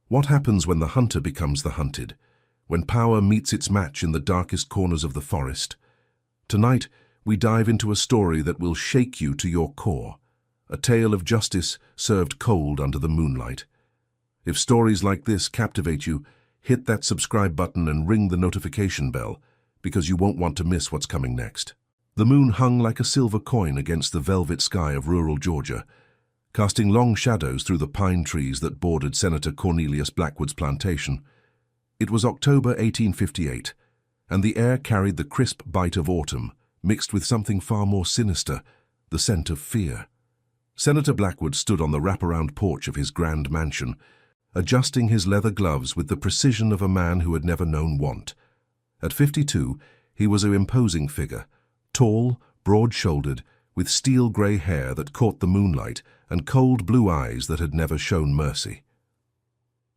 What happens when the hunter becomes the hunted? When power meets its match in the darkest corners of the forest? Tonight, we dive into a story that will shake you to your core. A tale of justice served cold under the moonlight. If stories like this captivate you, hit that subscribe button and ring the notification bell, because you won't want to miss what's coming next. The moon hung like a silver coin against the velvet sky of rural Georgia, casting long shadows through the pine trees that bordered Senator Cornelius Blackwood's plantation. It was October 1858, and the air carried the crisp bite of autumn, mixed with something far more sinister, the scent of fear. Senator Blackwood stood on the wraparound porch of his grand mansion, adjusting his leather gloves with the precision of a man who had never known want. At 52, he was an imposing figure, tall, broad-shouldered, with steel-grey hair that caught the moonlight and cold blue eyes that had never shown mercy.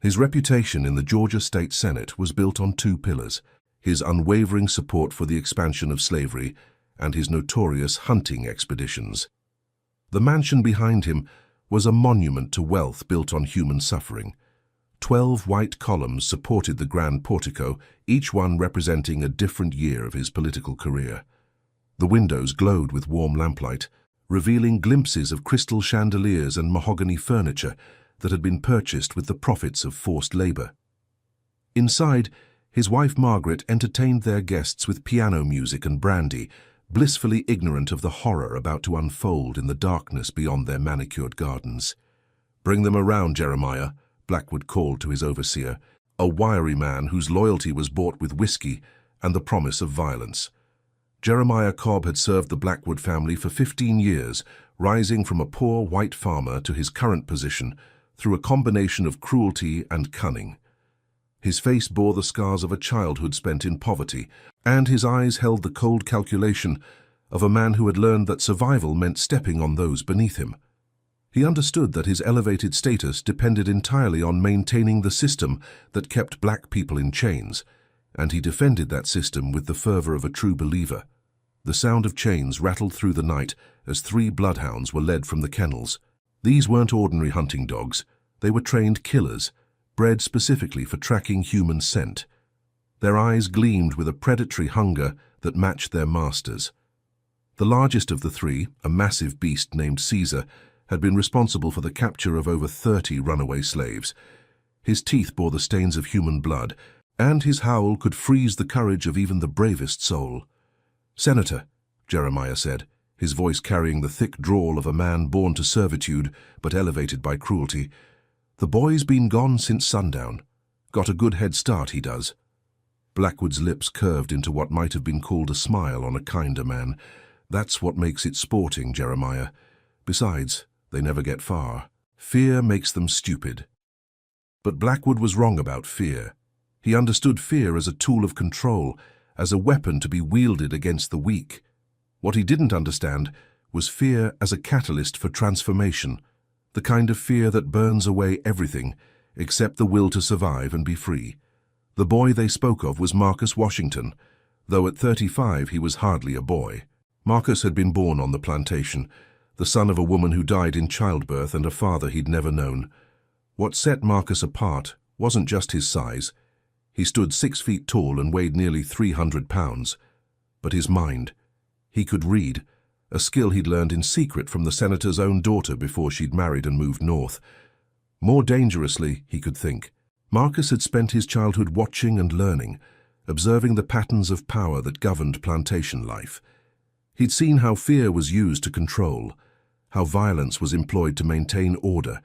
His reputation in the Georgia State Senate was built on two pillars: his unwavering support for the expansion of slavery and his notorious hunting expeditions. The mansion behind him was a monument to wealth built on human suffering. 12 white columns supported the grand portico, each one representing a different year of his political career. The windows glowed with warm lamplight, revealing glimpses of crystal chandeliers and mahogany furniture that had been purchased with the profits of forced labor. Inside, his wife Margaret entertained their guests with piano music and brandy, blissfully ignorant of the horror about to unfold in the darkness beyond their manicured gardens. "Bring them around, Jeremiah," Blackwood called to his overseer, a wiry man whose loyalty was bought with whiskey and the promise of violence. Jeremiah Cobb had served the Blackwood family for 15 years, rising from a poor white farmer to his current position through a combination of cruelty and cunning. His face bore the scars of a childhood spent in poverty, and his eyes held the cold calculation of a man who had learned that survival meant stepping on those beneath him. He understood that his elevated status depended entirely on maintaining the system that kept black people in chains, and he defended that system with the fervor of a true believer. The sound of chains rattled through the night as 3 bloodhounds were led from the kennels. These weren't ordinary hunting dogs. They were trained killers, bred specifically for tracking human scent. Their eyes gleamed with a predatory hunger that matched their masters. The largest of the 3, a massive beast named Caesar, had been responsible for the capture of over 30 runaway slaves. His teeth bore the stains of human blood, and his howl could freeze the courage of even the bravest soul. "Senator," Jeremiah said, his voice carrying the thick drawl of a man born to servitude but elevated by cruelty, "the boy's been gone since sundown. Got a good head start, he does." Blackwood's lips curved into what might have been called a smile on a kinder man. "That's what makes it sporting, Jeremiah. Besides, they never get far. Fear makes them stupid." But Blackwood was wrong about fear. He understood fear as a tool of control, as a weapon to be wielded against the weak. What he didn't understand was fear as a catalyst for transformation, the kind of fear that burns away everything except the will to survive and be free. The boy they spoke of was Marcus Washington, though at 35 he was hardly a boy. Marcus had been born on the plantation, the son of a woman who died in childbirth and a father he'd never known. What set Marcus apart wasn't just his size. He stood 6 feet tall and weighed nearly 300 pounds. But his mind. He could read, a skill he'd learned in secret from the senator's own daughter before she'd married and moved north. More dangerously, he could think. Marcus had spent his childhood watching and learning, observing the patterns of power that governed plantation life. He'd seen how fear was used to control, how violence was employed to maintain order,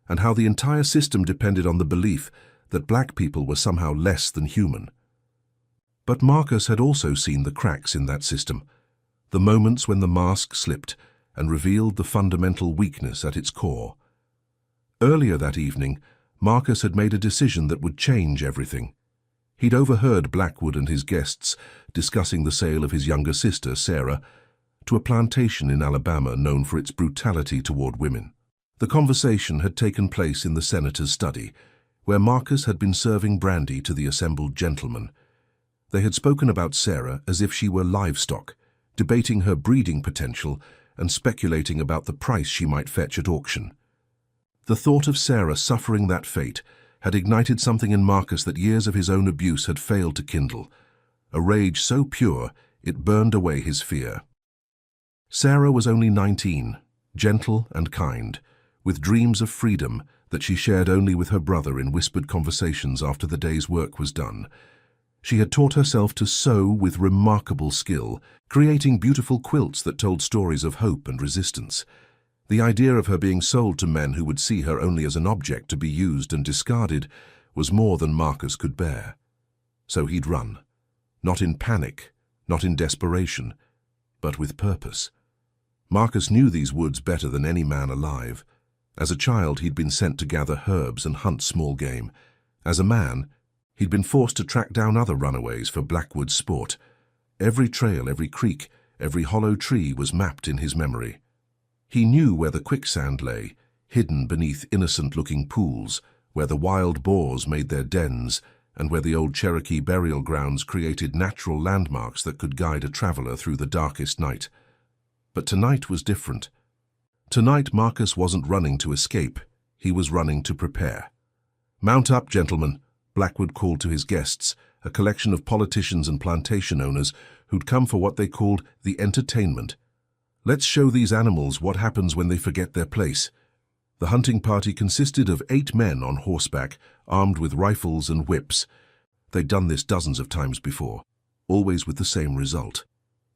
and how the entire system depended on the belief that black people were somehow less than human. But Marcus had also seen the cracks in that system, the moments when the mask slipped and revealed the fundamental weakness at its core. Earlier that evening, Marcus had made a decision that would change everything. He'd overheard Blackwood and his guests discussing the sale of his younger sister, Sarah, to a plantation in Alabama known for its brutality toward women. The conversation had taken place in the senator's study, where Marcus had been serving brandy to the assembled gentlemen. They had spoken about Sarah as if she were livestock, debating her breeding potential and speculating about the price she might fetch at auction. The thought of Sarah suffering that fate had ignited something in Marcus that years of his own abuse had failed to kindle, a rage so pure it burned away his fear. Sarah was only 19, gentle and kind, with dreams of freedom that she shared only with her brother in whispered conversations after the day's work was done. She had taught herself to sew with remarkable skill, creating beautiful quilts that told stories of hope and resistance. The idea of her being sold to men who would see her only as an object to be used and discarded was more than Marcus could bear. So he'd run, not in panic, not in desperation, but with purpose. Marcus knew these woods better than any man alive. As a child, he'd been sent to gather herbs and hunt small game. As a man, he'd been forced to track down other runaways for Blackwood's sport. Every trail, every creek, every hollow tree was mapped in his memory. He knew where the quicksand lay, hidden beneath innocent-looking pools, where the wild boars made their dens, and where the old Cherokee burial grounds created natural landmarks that could guide a traveler through the darkest night. But tonight was different. Tonight Marcus wasn't running to escape, he was running to prepare. "Mount up, gentlemen," Blackwood called to his guests, a collection of politicians and plantation owners who'd come for what they called the entertainment. "Let's show these animals what happens when they forget their place." The hunting party consisted of 8 men on horseback, armed with rifles and whips. They'd done this dozens of times before, always with the same result.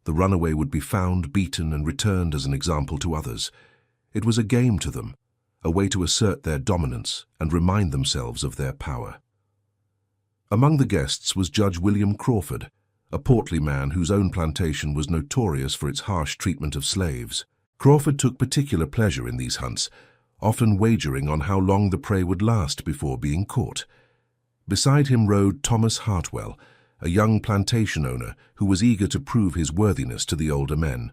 The runaway would be found, beaten, and returned as an example to others. It was a game to them, a way to assert their dominance and remind themselves of their power. Among the guests was Judge William Crawford, a portly man whose own plantation was notorious for its harsh treatment of slaves. Crawford took particular pleasure in these hunts, often wagering on how long the prey would last before being caught. Beside him rode Thomas Hartwell, a young plantation owner who was eager to prove his worthiness to the older men.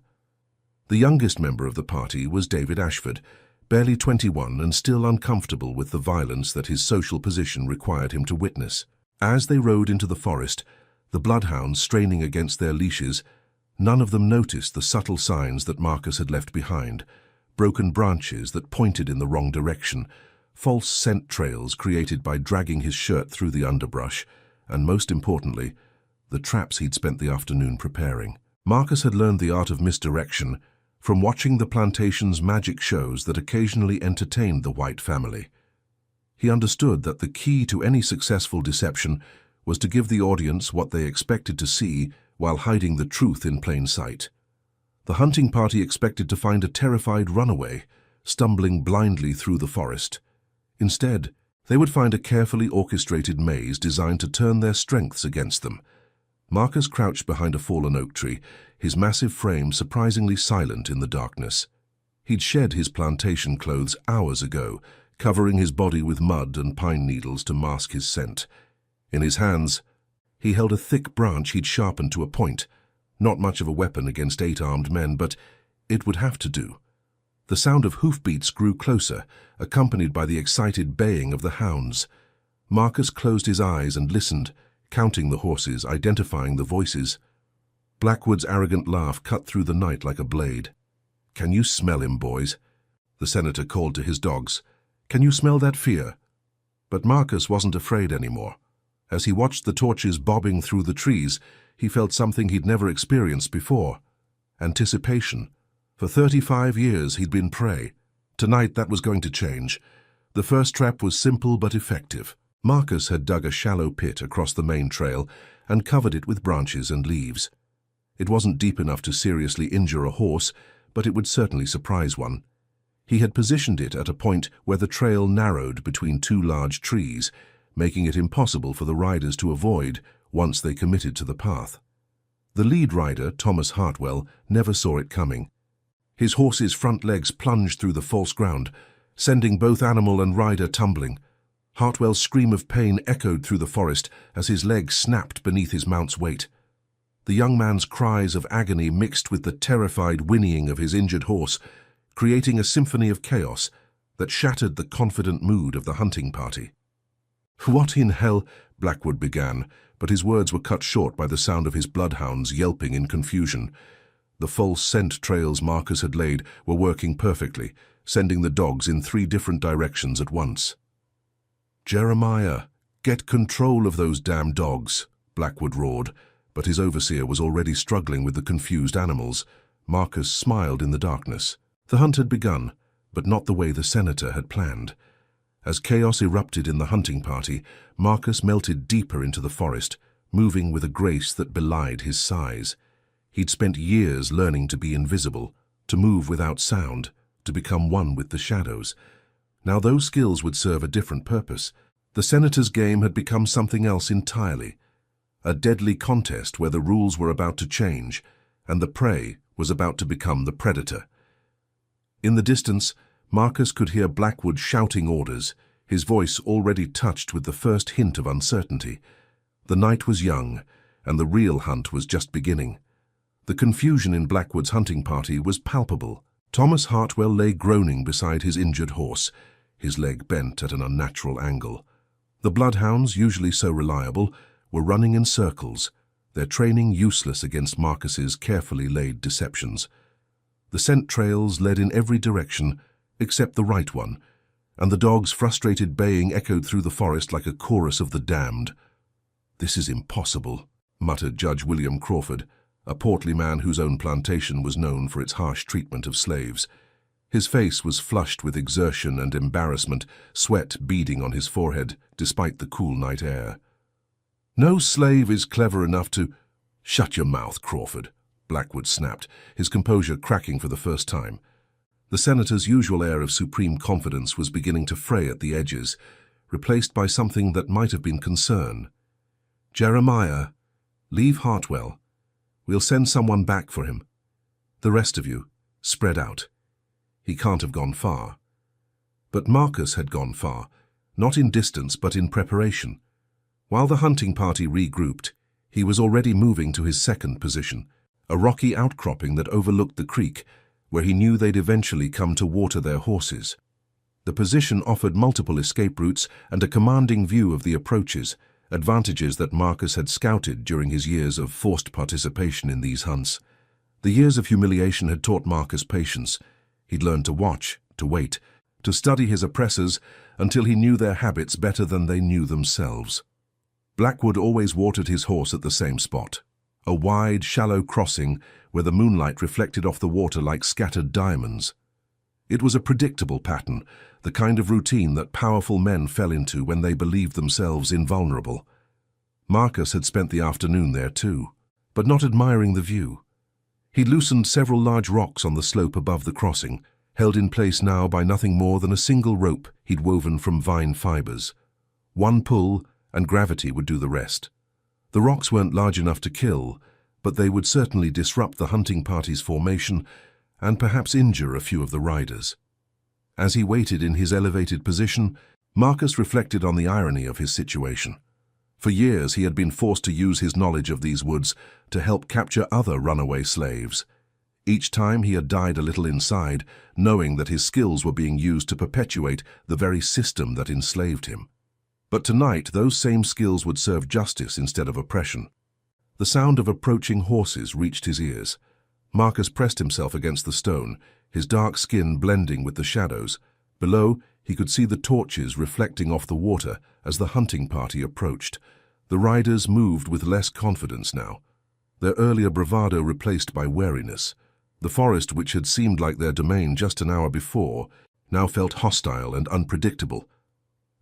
The youngest member of the party was David Ashford, barely 21 and still uncomfortable with the violence that his social position required him to witness. As they rode into the forest, the bloodhounds straining against their leashes, none of them noticed the subtle signs that Marcus had left behind: broken branches that pointed in the wrong direction, false scent trails created by dragging his shirt through the underbrush, and most importantly, the traps he'd spent the afternoon preparing. Marcus had learned the art of misdirection from watching the plantation's magic shows that occasionally entertained the White family. He understood that the key to any successful deception was to give the audience what they expected to see while hiding the truth in plain sight. The hunting party expected to find a terrified runaway, stumbling blindly through the forest. Instead, they would find a carefully orchestrated maze designed to turn their strengths against them. Marcus crouched behind a fallen oak tree, his massive frame surprisingly silent in the darkness. He'd shed his plantation clothes hours ago, covering his body with mud and pine needles to mask his scent. In his hands, he held a thick branch he'd sharpened to a point. Not much of a weapon against 8 armed men, but it would have to do. The sound of hoofbeats grew closer, accompanied by the excited baying of the hounds. Marcus closed his eyes and listened, counting the horses, identifying the voices. Blackwood's arrogant laugh cut through the night like a blade. "Can you smell him, boys?" the senator called to his dogs. "Can you smell that fear?" But Marcus wasn't afraid anymore. As he watched the torches bobbing through the trees, he felt something he'd never experienced before: anticipation. For 35 years he'd been prey. Tonight that was going to change. The first trap was simple but effective. Marcus had dug a shallow pit across the main trail and covered it with branches and leaves. It wasn't deep enough to seriously injure a horse, but it would certainly surprise one. He had positioned it at a point where the trail narrowed between 2 large trees, making it impossible for the riders to avoid once they committed to the path. The lead rider, Thomas Hartwell, never saw it coming. His horse's front legs plunged through the false ground, sending both animal and rider tumbling. Hartwell's scream of pain echoed through the forest as his legs snapped beneath his mount's weight. The young man's cries of agony mixed with the terrified whinnying of his injured horse, creating a symphony of chaos that shattered the confident mood of the hunting party. "What in hell?" Blackwood began, but his words were cut short by the sound of his bloodhounds yelping in confusion. The false scent trails Marcus had laid were working perfectly, sending the dogs in 3 different directions at once. "Jeremiah, get control of those damn dogs," Blackwood roared, but his overseer was already struggling with the confused animals. Marcus smiled in the darkness. The hunt had begun, but not the way the senator had planned. As chaos erupted in the hunting party, Marcus melted deeper into the forest, moving with a grace that belied his size. He'd spent years learning to be invisible, to move without sound, to become one with the shadows. Now those skills would serve a different purpose. The senator's game had become something else entirely. A deadly contest where the rules were about to change, and the prey was about to become the predator. In the distance, Marcus could hear Blackwood shouting orders, his voice already touched with the first hint of uncertainty. The night was young, and the real hunt was just beginning. The confusion in Blackwood's hunting party was palpable. Thomas Hartwell lay groaning beside his injured horse, his leg bent at an unnatural angle. The bloodhounds, usually so reliable, were running in circles, their training useless against Marcus's carefully laid deceptions. The scent trails led in every direction except the right one, and the dog's frustrated baying echoed through the forest like a chorus of the damned. "This is impossible," muttered Judge William Crawford, a portly man whose own plantation was known for its harsh treatment of slaves. His face was flushed with exertion and embarrassment, sweat beading on his forehead despite the cool night air. "No slave is clever enough to—" "Shut your mouth, Crawford," Blackwood snapped, his composure cracking for the first time. The senator's usual air of supreme confidence was beginning to fray at the edges, replaced by something that might have been concern. "Jeremiah, leave Hartwell. We'll send someone back for him. The rest of you, spread out. He can't have gone far." But Marcus had gone far, not in distance but in preparation. While the hunting party regrouped, he was already moving to his second position, a rocky outcropping that overlooked the creek, where he knew they'd eventually come to water their horses. The position offered multiple escape routes and a commanding view of the approaches, advantages that Marcus had scouted during his years of forced participation in these hunts. The years of humiliation had taught Marcus patience. He'd learned to watch, to wait, to study his oppressors until he knew their habits better than they knew themselves. Blackwood always watered his horse at the same spot, a wide, shallow crossing where the moonlight reflected off the water like scattered diamonds. It was a predictable pattern, the kind of routine that powerful men fell into when they believed themselves invulnerable. Marcus had spent the afternoon there too, but not admiring the view. He'd loosened several large rocks on the slope above the crossing, held in place now by nothing more than a single rope he'd woven from vine fibers. One pull, and gravity would do the rest. The rocks weren't large enough to kill, but they would certainly disrupt the hunting party's formation and perhaps injure a few of the riders. As he waited in his elevated position, Marcus reflected on the irony of his situation. For years he had been forced to use his knowledge of these woods to help capture other runaway slaves. Each time he had died a little inside, knowing that his skills were being used to perpetuate the very system that enslaved him. But tonight those same skills would serve justice instead of oppression. The sound of approaching horses reached his ears. Marcus pressed himself against the stone, his dark skin blending with the shadows. Below, he could see the torches reflecting off the water as the hunting party approached. The riders moved with less confidence now, their earlier bravado replaced by wariness. The forest, which had seemed like their domain just an hour before, now felt hostile and unpredictable.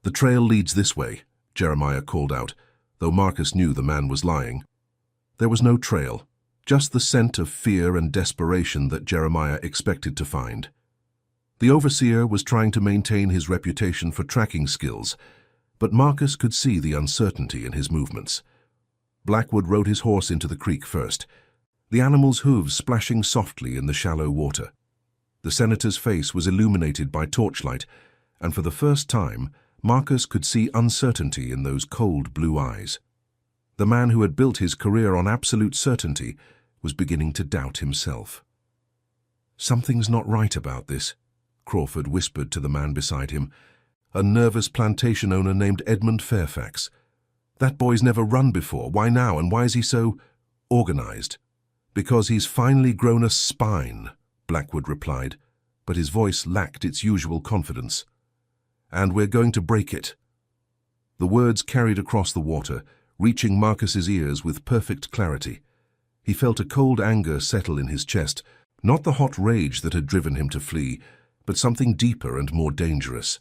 "The trail leads this way," Jeremiah called out, though Marcus knew the man was lying. There was no trail, just the scent of fear and desperation that Jeremiah expected to find. The overseer was trying to maintain his reputation for tracking skills, but Marcus could see the uncertainty in his movements. Blackwood rode his horse into the creek first, the animal's hooves splashing softly in the shallow water. The senator's face was illuminated by torchlight, and for the first time, Marcus could see uncertainty in those cold blue eyes. The man who had built his career on absolute certainty was beginning to doubt himself. "Something's not right about this," Crawford whispered to the man beside him, a nervous plantation owner named Edmund Fairfax. "That boy's never run before. Why now, and why is he so organized?" "Because he's finally grown a spine," Blackwood replied, but his voice lacked its usual confidence. "And we're going to break it." The words carried across the water, reaching Marcus's ears with perfect clarity. He felt a cold anger settle in his chest, not the hot rage that had driven him to flee, but something deeper and more dangerous.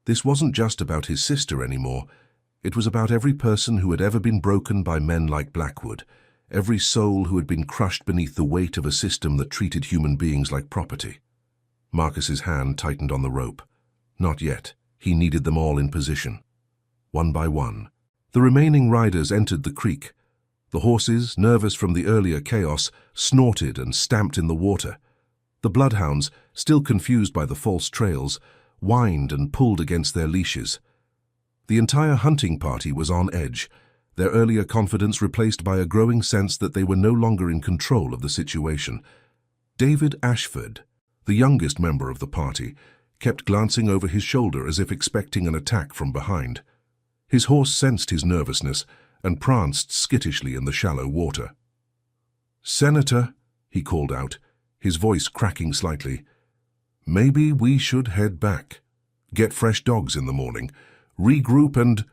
This wasn't just about his sister anymore. It was about every person who had ever been broken by men like Blackwood, every soul who had been crushed beneath the weight of a system that treated human beings like property. Marcus's hand tightened on the rope. Not yet. He needed them all in position. One by one, the remaining riders entered the creek. The horses, nervous from the earlier chaos, snorted and stamped in the water. The bloodhounds, still confused by the false trails, whined and pulled against their leashes. The entire hunting party was on edge, their earlier confidence replaced by a growing sense that they were no longer in control of the situation. David Ashford, the youngest member of the party, kept glancing over his shoulder as if expecting an attack from behind. His horse sensed his nervousness and pranced skittishly in the shallow water. "Senator," he called out, his voice cracking slightly, "maybe we should head back. Get fresh dogs in the morning, regroup and—"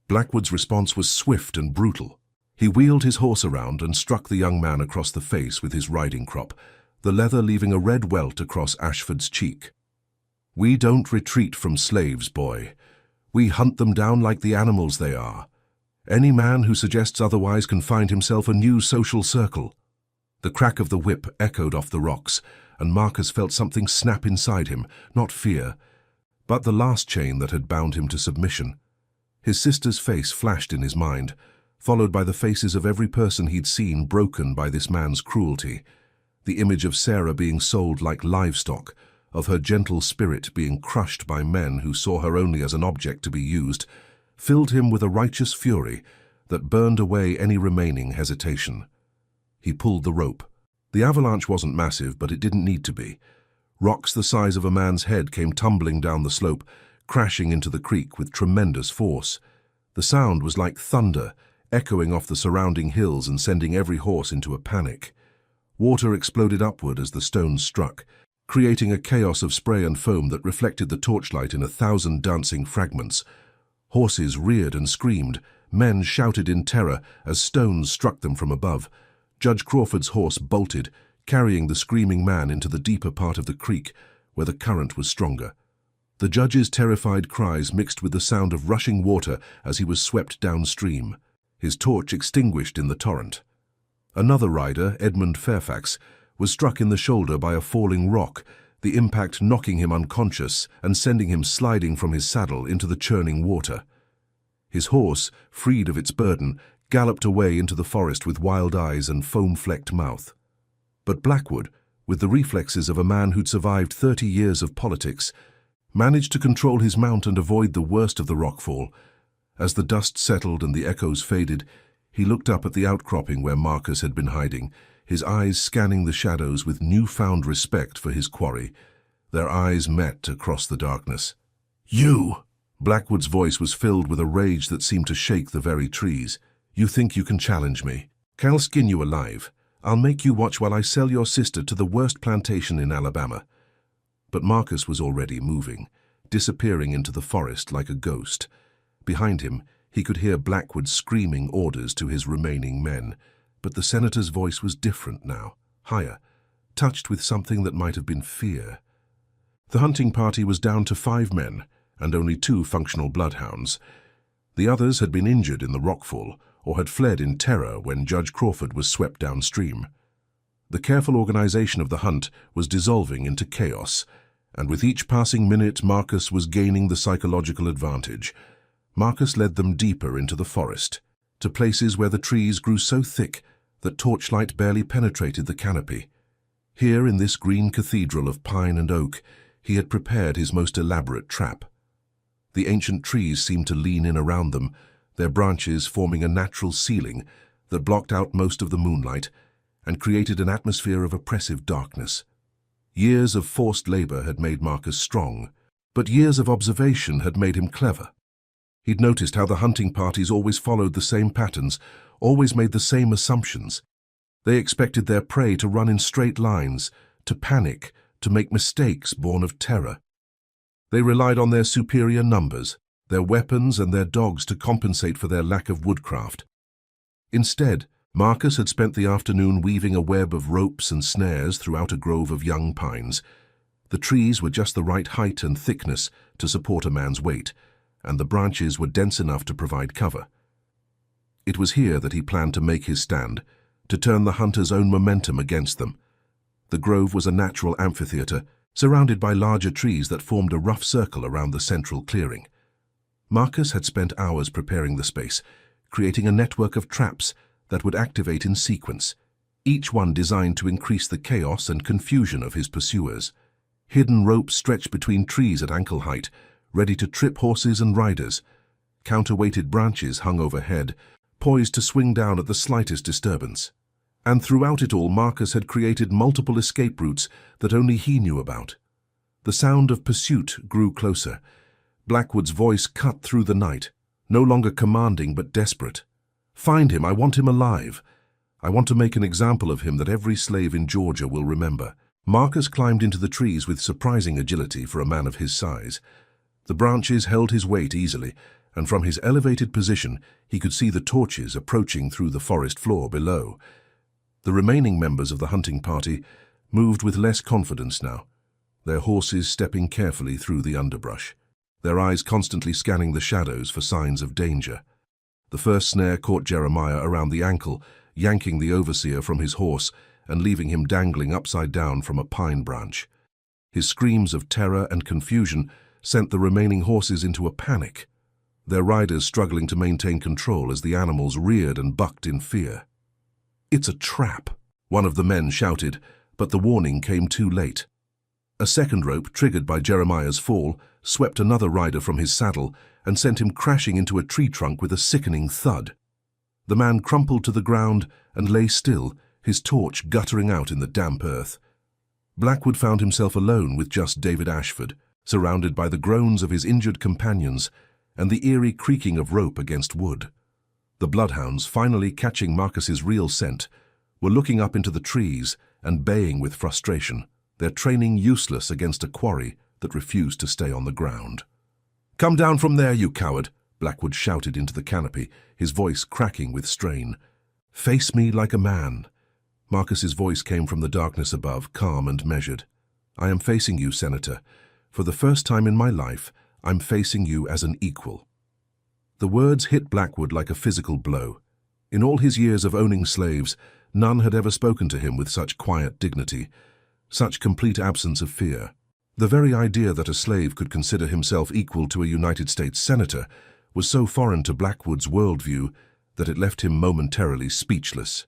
Blackwood's response was swift and brutal. He wheeled his horse around and struck the young man across the face with his riding crop, the leather leaving a red welt across Ashford's cheek. "We don't retreat from slaves, boy. We hunt them down like the animals they are. Any man who suggests otherwise can find himself a new social circle." The crack of the whip echoed off the rocks, and Marcus felt something snap inside him, not fear, but the last chain that had bound him to submission. His sister's face flashed in his mind, followed by the faces of every person he'd seen broken by this man's cruelty. The image of Sarah being sold like livestock, of her gentle spirit being crushed by men who saw her only as an object to be used, filled him with a righteous fury that burned away any remaining hesitation. He pulled the rope. The avalanche wasn't massive, but it didn't need to be. Rocks the size of a man's head came tumbling down the slope, crashing into the creek with tremendous force. The sound was like thunder, echoing off the surrounding hills and sending every horse into a panic. Water exploded upward as the stones struck, creating a chaos of spray and foam that reflected the torchlight in 1,000 dancing fragments. Horses reared and screamed, men shouted in terror as stones struck them from above. Judge Crawford's horse bolted, carrying the screaming man into the deeper part of the creek, where the current was stronger. The judge's terrified cries mixed with the sound of rushing water as he was swept downstream, his torch extinguished in the torrent. Another rider, Edmund Fairfax, was struck in the shoulder by a falling rock, the impact knocking him unconscious and sending him sliding from his saddle into the churning water. His horse, freed of its burden, galloped away into the forest with wild eyes and foam-flecked mouth. But Blackwood, with the reflexes of a man who'd survived 30 years of politics, managed to control his mount and avoid the worst of the rockfall. As the dust settled and the echoes faded, he looked up at the outcropping where Marcus had been hiding, his eyes scanning the shadows with newfound respect for his quarry. Their eyes met across the darkness. "You!" Blackwood's voice was filled with a rage that seemed to shake the very trees. "You think you can challenge me? I'll skin you alive. I'll make you watch while I sell your sister to the worst plantation in Alabama." But Marcus was already moving, disappearing into the forest like a ghost. Behind him, he could hear Blackwood screaming orders to his remaining men. But the senator's voice was different now, higher, touched with something that might have been fear. The hunting party was down to 5 men, and only 2 functional bloodhounds. The others had been injured in the rockfall, or had fled in terror when Judge Crawford was swept downstream. The careful organization of the hunt was dissolving into chaos, and with each passing minute Marcus was gaining the psychological advantage. Marcus led them deeper into the forest, to places where the trees grew so thick that torchlight barely penetrated the canopy. Here in this green cathedral of pine and oak, he had prepared his most elaborate trap. The ancient trees seemed to lean in around them, their branches forming a natural ceiling that blocked out most of the moonlight and created an atmosphere of oppressive darkness. Years of forced labor had made Marcus strong, but years of observation had made him clever. He'd noticed how the hunting parties always followed the same patterns, always made the same assumptions. They expected their prey to run in straight lines, to panic, to make mistakes born of terror. They relied on their superior numbers, their weapons and their dogs to compensate for their lack of woodcraft. Instead, Marcus had spent the afternoon weaving a web of ropes and snares throughout a grove of young pines. The trees were just the right height and thickness to support a man's weight, and the branches were dense enough to provide cover. It was here that he planned to make his stand, to turn the hunters' own momentum against them. The grove was a natural amphitheater, surrounded by larger trees that formed a rough circle around the central clearing. Marcus had spent hours preparing the space, creating a network of traps that would activate in sequence, each one designed to increase the chaos and confusion of his pursuers. Hidden ropes stretched between trees at ankle height, ready to trip horses and riders. Counterweighted branches hung overhead, poised to swing down at the slightest disturbance. And throughout it all, Marcus had created multiple escape routes that only he knew about. The sound of pursuit grew closer. Blackwood's voice cut through the night, no longer commanding but desperate. "Find him, I want him alive. I want to make an example of him that every slave in Georgia will remember." Marcus climbed into the trees with surprising agility for a man of his size. The branches held his weight easily, and from his elevated position he could see the torches approaching through the forest floor below. The remaining members of the hunting party moved with less confidence now, their horses stepping carefully through the underbrush, their eyes constantly scanning the shadows for signs of danger. The first snare caught Jeremiah around the ankle, yanking the overseer from his horse and leaving him dangling upside down from a pine branch. His screams of terror and confusion sent the remaining horses into a panic, their riders struggling to maintain control as the animals reared and bucked in fear. "It's a trap," one of the men shouted, but the warning came too late. A second rope, triggered by Jeremiah's fall, swept another rider from his saddle and sent him crashing into a tree trunk with a sickening thud. The man crumpled to the ground and lay still, his torch guttering out in the damp earth. Blackwood found himself alone with just David Ashford, surrounded by the groans of his injured companions and the eerie creaking of rope against wood. The bloodhounds, finally catching Marcus's real scent, were looking up into the trees and baying with frustration, their training useless against a quarry that refused to stay on the ground. "Come down from there, you coward!" Blackwood shouted into the canopy, his voice cracking with strain. "Face me like a man." Marcus's voice came from the darkness above, calm and measured. "I am facing you, Senator. For the first time in my life, I'm facing you as an equal." The words hit Blackwood like a physical blow. In all his years of owning slaves, none had ever spoken to him with such quiet dignity, such complete absence of fear. The very idea that a slave could consider himself equal to a United States senator was so foreign to Blackwood's worldview that it left him momentarily speechless.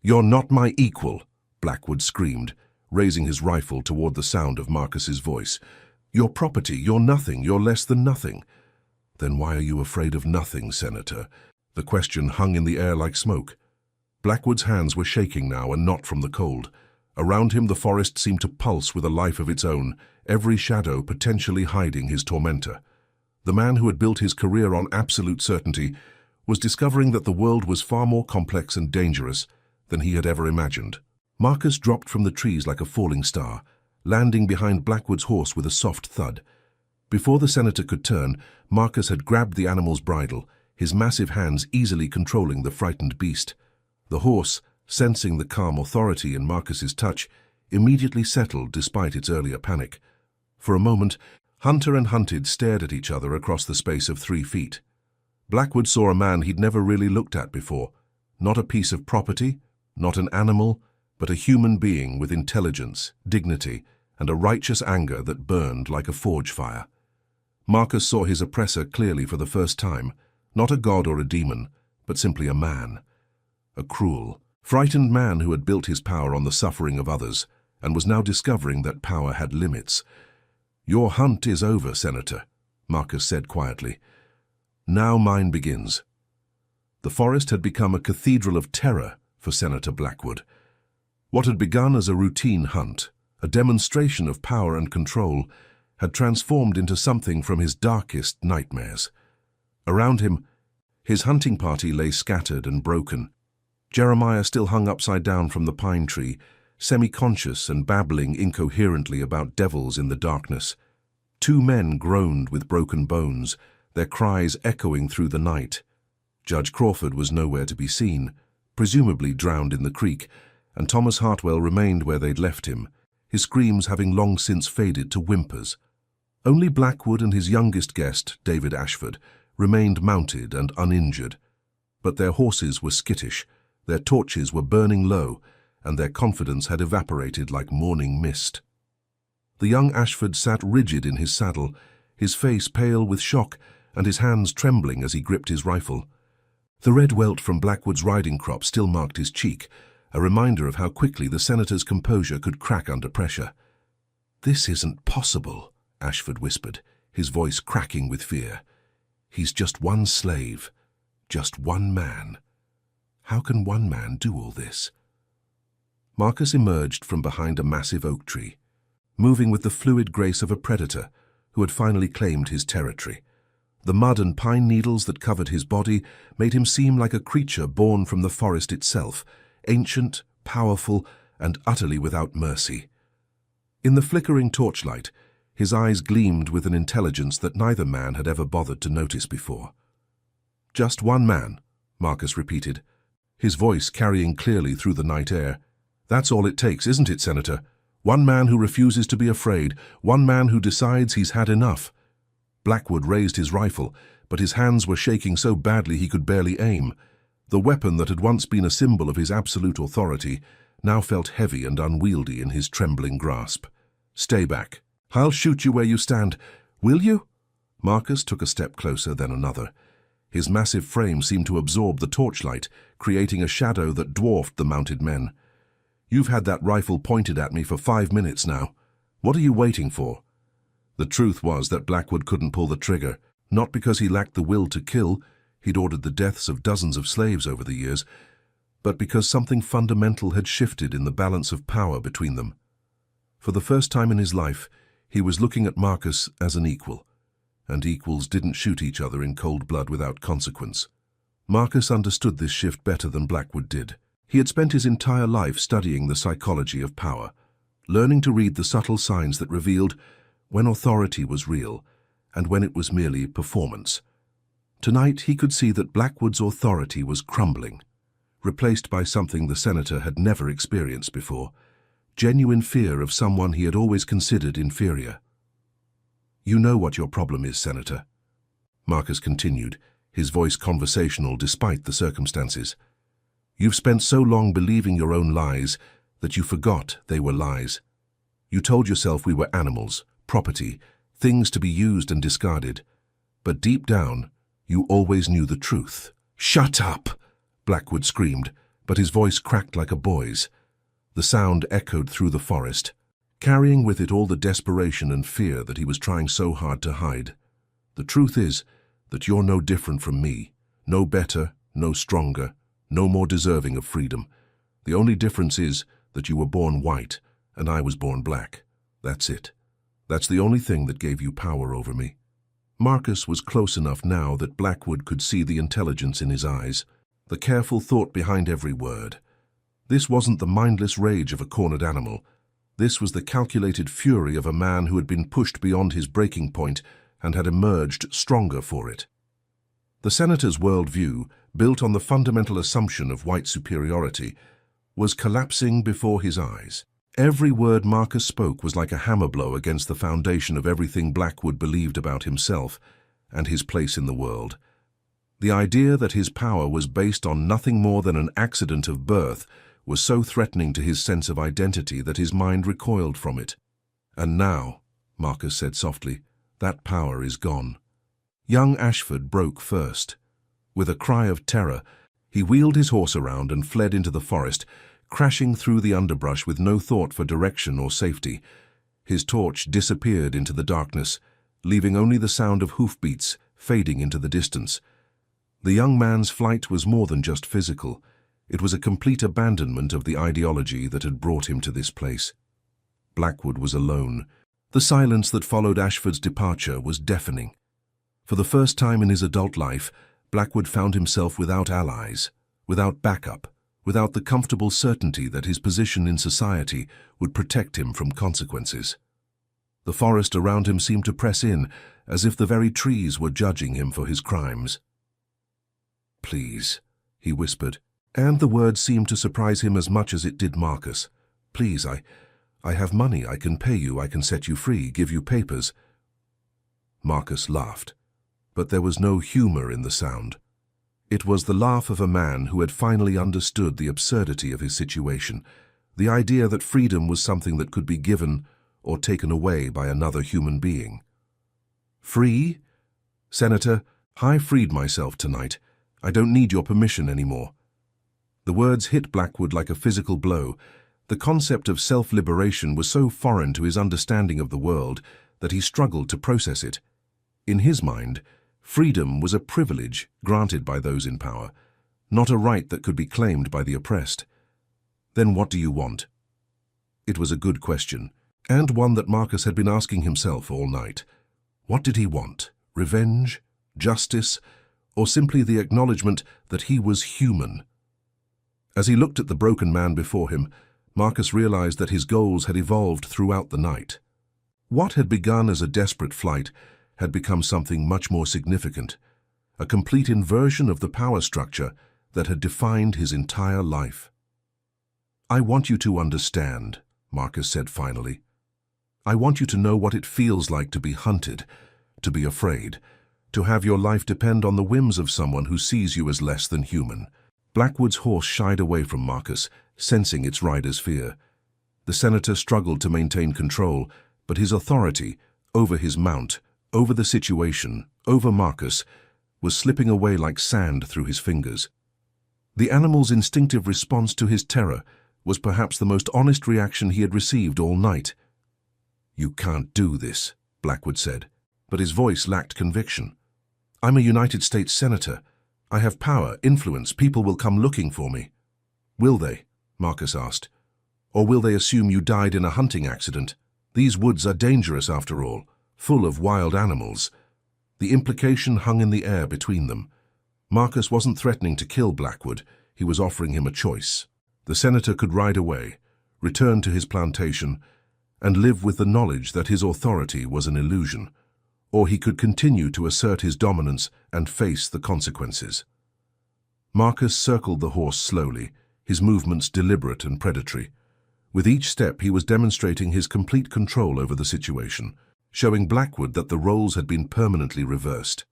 "You're not my equal," Blackwood screamed, raising his rifle toward the sound of Marcus's voice. "You're property, you're nothing, you're less than nothing." "Then why are you afraid of nothing, Senator?" The question hung in the air like smoke. Blackwood's hands were shaking now, and not from the cold. Around him the forest seemed to pulse with a life of its own, every shadow potentially hiding his tormentor. The man who had built his career on absolute certainty was discovering that the world was far more complex and dangerous than he had ever imagined. Marcus dropped from the trees like a falling star, landing behind Blackwood's horse with a soft thud. Before the senator could turn, Marcus had grabbed the animal's bridle, his massive hands easily controlling the frightened beast. The horse, sensing the calm authority in Marcus's touch, immediately settled despite its earlier panic. For a moment, hunter and hunted stared at each other across the space of 3 feet. Blackwood saw a man he'd never really looked at before. Not a piece of property, not an animal, but a human being with intelligence, dignity, and a righteous anger that burned like a forge fire. Marcus saw his oppressor clearly for the first time, not a god or a demon, but simply a man. A cruel, frightened man who had built his power on the suffering of others, and was now discovering that power had limits. "Your hunt is over, Senator," Marcus said quietly. "Now mine begins." The forest had become a cathedral of terror for Senator Blackwood. What had begun as a routine hunt, a demonstration of power and control, had transformed into something from his darkest nightmares. Around him, his hunting party lay scattered and broken. Jeremiah still hung upside down from the pine tree, semi-conscious and babbling incoherently about devils in the darkness. 2 men groaned with broken bones, their cries echoing through the night. Judge Crawford was nowhere to be seen, presumably drowned in the creek, and Thomas Hartwell remained where they'd left him, his screams having long since faded to whimpers. Only Blackwood and his youngest guest, David Ashford, remained mounted and uninjured. But their horses were skittish, their torches were burning low, and their confidence had evaporated like morning mist. The young Ashford sat rigid in his saddle, his face pale with shock and his hands trembling as he gripped his rifle. The red welt from Blackwood's riding crop still marked his cheek, a reminder of how quickly the senator's composure could crack under pressure. "This isn't possible," Ashford whispered, his voice cracking with fear. "He's just one slave, just one man. How can one man do all this?" Marcus emerged from behind a massive oak tree, moving with the fluid grace of a predator who had finally claimed his territory. The mud and pine needles that covered his body made him seem like a creature born from the forest itself, ancient, powerful, and utterly without mercy. In the flickering torchlight, his eyes gleamed with an intelligence that neither man had ever bothered to notice before. "Just one man," Marcus repeated, his voice carrying clearly through the night air. "That's all it takes, isn't it, Senator? One man who refuses to be afraid, one man who decides he's had enough." Blackwood raised his rifle, but his hands were shaking so badly he could barely aim. The weapon that had once been a symbol of his absolute authority now felt heavy and unwieldy in his trembling grasp. "Stay back. I'll shoot you where you stand. Will you?" Marcus took a step closer, then another. His massive frame seemed to absorb the torchlight, creating a shadow that dwarfed the mounted men. "You've had that rifle pointed at me for 5 minutes now. What are you waiting for?" The truth was that Blackwood couldn't pull the trigger, not because he lacked the will to kill — he'd ordered the deaths of dozens of slaves over the years — but because something fundamental had shifted in the balance of power between them. For the first time in his life, he was looking at Marcus as an equal, and equals didn't shoot each other in cold blood without consequence. Marcus understood this shift better than Blackwood did. He had spent his entire life studying the psychology of power, learning to read the subtle signs that revealed when authority was real and when it was merely performance. Tonight he could see that Blackwood's authority was crumbling, replaced by something the senator had never experienced before: genuine fear of someone he had always considered inferior. "You know what your problem is, Senator," Marcus continued, his voice conversational despite the circumstances. "You've spent so long believing your own lies that you forgot they were lies. You told yourself we were animals, property, things to be used and discarded. But deep down, you always knew the truth." "Shut up!" Blackwood screamed, but his voice cracked like a boy's. The sound echoed through the forest, carrying with it all the desperation and fear that he was trying so hard to hide. "The truth is that you're no different from me, no better, no stronger, no more deserving of freedom. The only difference is that you were born white and I was born black. That's it. That's the only thing that gave you power over me." Marcus was close enough now that Blackwood could see the intelligence in his eyes, the careful thought behind every word. This wasn't the mindless rage of a cornered animal. This was the calculated fury of a man who had been pushed beyond his breaking point and had emerged stronger for it. The senator's worldview, built on the fundamental assumption of white superiority, was collapsing before his eyes. Every word Marcus spoke was like a hammer blow against the foundation of everything Blackwood believed about himself and his place in the world. The idea that his power was based on nothing more than an accident of birth was so threatening to his sense of identity that his mind recoiled from it. "And now," Marcus said softly, "that power is gone." Young Ashford broke first. With a cry of terror, he wheeled his horse around and fled into the forest, crashing through the underbrush with no thought for direction or safety. His torch disappeared into the darkness, leaving only the sound of hoofbeats fading into the distance. The young man's flight was more than just physical. It was a complete abandonment of the ideology that had brought him to this place. Blackwood was alone. The silence that followed Ashford's departure was deafening. For the first time in his adult life, Blackwood found himself without allies, without backup, without the comfortable certainty that his position in society would protect him from consequences. The forest around him seemed to press in, as if the very trees were judging him for his crimes. "Please," he whispered, and the words seemed to surprise him as much as it did Marcus. "Please, I have money, I can pay you, I can set you free, give you papers." Marcus laughed, but there was no humor in the sound. It was the laugh of a man who had finally understood the absurdity of his situation, the idea that freedom was something that could be given or taken away by another human being. "Free? Senator, I freed myself tonight. I don't need your permission anymore." The words hit Blackwood like a physical blow. The concept of self-liberation was so foreign to his understanding of the world that he struggled to process it. In his mind, freedom was a privilege granted by those in power, not a right that could be claimed by the oppressed. "Then what do you want?" It was a good question, and one that Marcus had been asking himself all night. What did he want? Revenge? Justice? Or simply the acknowledgement that he was human? As he looked at the broken man before him, Marcus realized that his goals had evolved throughout the night. What had begun as a desperate flight had become something much more significant, a complete inversion of the power structure that had defined his entire life. "I want you to understand," Marcus said finally. "I want you to know what it feels like to be hunted, to be afraid, to have your life depend on the whims of someone who sees you as less than human." Blackwood's horse shied away from Marcus, sensing its rider's fear. The senator struggled to maintain control, but his authority over his mount, over the situation, over Marcus, was slipping away like sand through his fingers. The animal's instinctive response to his terror was perhaps the most honest reaction he had received all night. "You can't do this," Blackwood said, but his voice lacked conviction. "I'm a United States Senator. I have power, influence, people will come looking for me." "Will they?" Marcus asked. "Or will they assume you died in a hunting accident? These woods are dangerous after all, full of wild animals." The implication hung in the air between them. Marcus wasn't threatening to kill Blackwood, he was offering him a choice. The senator could ride away, return to his plantation, and live with the knowledge that his authority was an illusion, or he could continue to assert his dominance and face the consequences. Marcus circled the horse slowly, his movements deliberate and predatory. With each step he was demonstrating his complete control over the situation, showing Blackwood that the roles had been permanently reversed.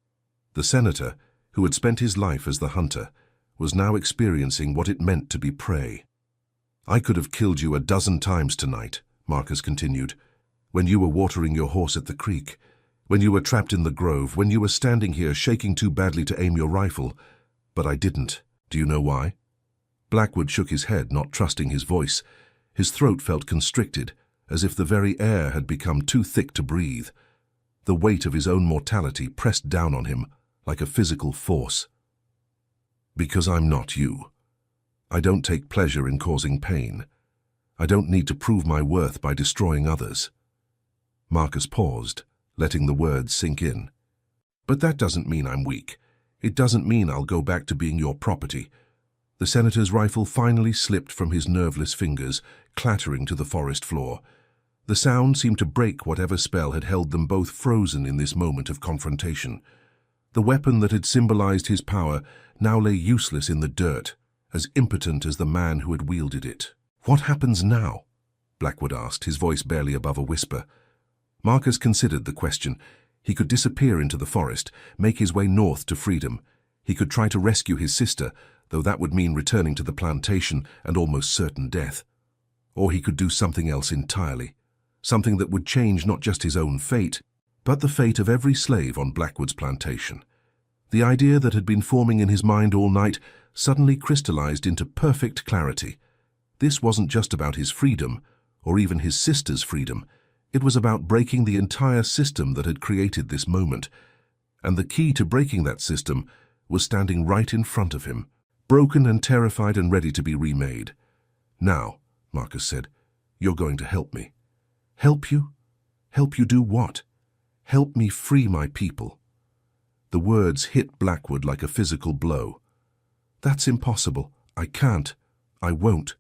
The senator, who had spent his life as the hunter, was now experiencing what it meant to be prey. "I could have killed you a dozen times tonight," Marcus continued, "when you were watering your horse at the creek, when you were trapped in the grove, when you were standing here shaking too badly to aim your rifle. But I didn't. Do you know why?" Blackwood shook his head, not trusting his voice. His throat felt constricted, as if the very air had become too thick to breathe. The weight of his own mortality pressed down on him like a physical force. "Because I'm not you. I don't take pleasure in causing pain. I don't need to prove my worth by destroying others." Marcus paused, letting the words sink in. "But that doesn't mean I'm weak. It doesn't mean I'll go back to being your property." The senator's rifle finally slipped from his nerveless fingers, clattering to the forest floor. The sound seemed to break whatever spell had held them both frozen in this moment of confrontation. The weapon that had symbolized his power now lay useless in the dirt, as impotent as the man who had wielded it. "What happens now?" Blackwood asked, his voice barely above a whisper. Marcus considered the question. He could disappear into the forest, make his way north to freedom. He could try to rescue his sister, though that would mean returning to the plantation and almost certain death. Or he could do something else entirely, something that would change not just his own fate, but the fate of every slave on Blackwood's plantation. The idea that had been forming in his mind all night suddenly crystallized into perfect clarity. This wasn't just about his freedom, or even his sister's freedom. It was about breaking the entire system that had created this moment. And the key to breaking that system was standing right in front of him, broken and terrified and ready to be remade. "Now," Marcus said, "you're going to help me." "Help you? Help you do what?" "Help me free my people." The words hit Blackwood like a physical blow. "That's impossible. I can't. I won't."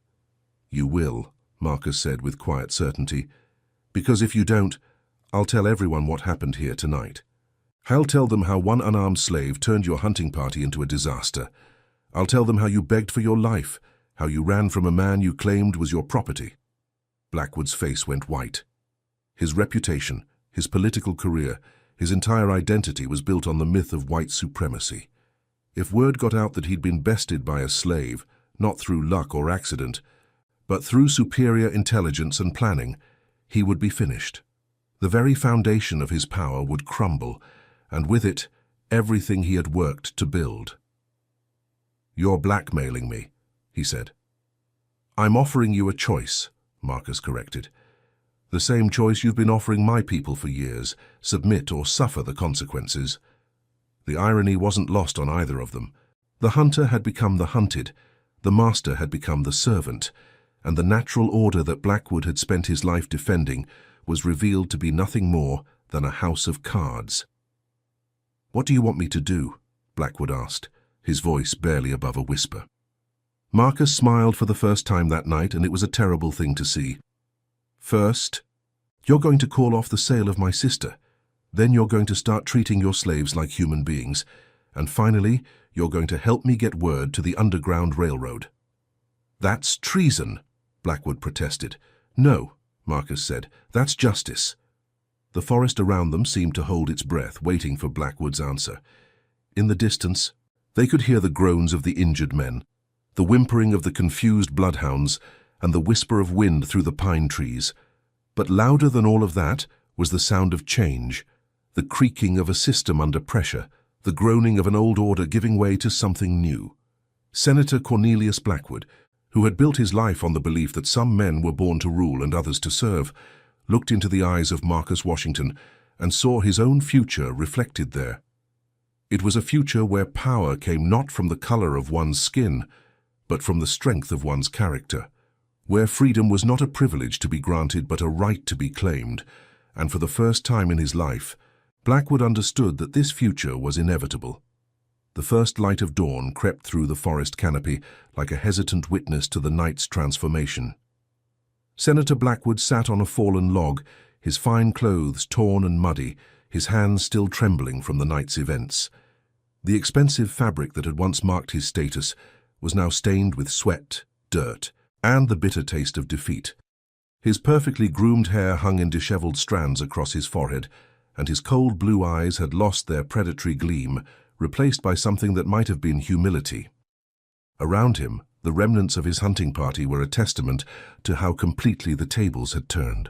"You will," Marcus said with quiet certainty. "Because if you don't, I'll tell everyone what happened here tonight. I'll tell them how one unarmed slave turned your hunting party into a disaster. I'll tell them how you begged for your life, how you ran from a man you claimed was your property." Blackwood's face went white. His reputation, his political career, his entire identity was built on the myth of white supremacy. If word got out that he'd been bested by a slave, not through luck or accident, but through superior intelligence and planning, he would be finished. The very foundation of his power would crumble, and with it, everything he had worked to build. "You're blackmailing me," he said. "I'm offering you a choice," Marcus corrected. "The same choice you've been offering my people for years, submit or suffer the consequences." The irony wasn't lost on either of them. The hunter had become the hunted, the master had become the servant, and the natural order that Blackwood had spent his life defending was revealed to be nothing more than a house of cards. "What do you want me to do?" Blackwood asked, his voice barely above a whisper. Marcus smiled for the first time that night, and it was a terrible thing to see. "First, you're going to call off the sale of my sister. Then you're going to start treating your slaves like human beings. And finally, you're going to help me get word to the Underground Railroad." "That's treason," Blackwood protested. "No," Marcus said, "that's justice." The forest around them seemed to hold its breath, waiting for Blackwood's answer. In the distance, they could hear the groans of the injured men, the whimpering of the confused bloodhounds, and the whisper of wind through the pine trees. But louder than all of that was the sound of change, the creaking of a system under pressure, the groaning of an old order giving way to something new. Senator Cornelius Blackwood, who had built his life on the belief that some men were born to rule and others to serve, looked into the eyes of Marcus Washington and saw his own future reflected there. It was a future where power came not from the color of one's skin, but from the strength of one's character, where freedom was not a privilege to be granted but a right to be claimed, and for the first time in his life, Blackwood understood that this future was inevitable. The first light of dawn crept through the forest canopy like a hesitant witness to the night's transformation. Senator Blackwood sat on a fallen log, his fine clothes torn and muddy, his hands still trembling from the night's events. The expensive fabric that had once marked his status was now stained with sweat, dirt, and the bitter taste of defeat. His perfectly groomed hair hung in disheveled strands across his forehead, and his cold blue eyes had lost their predatory gleam, replaced by something that might have been humility. Around him, the remnants of his hunting party were a testament to how completely the tables had turned.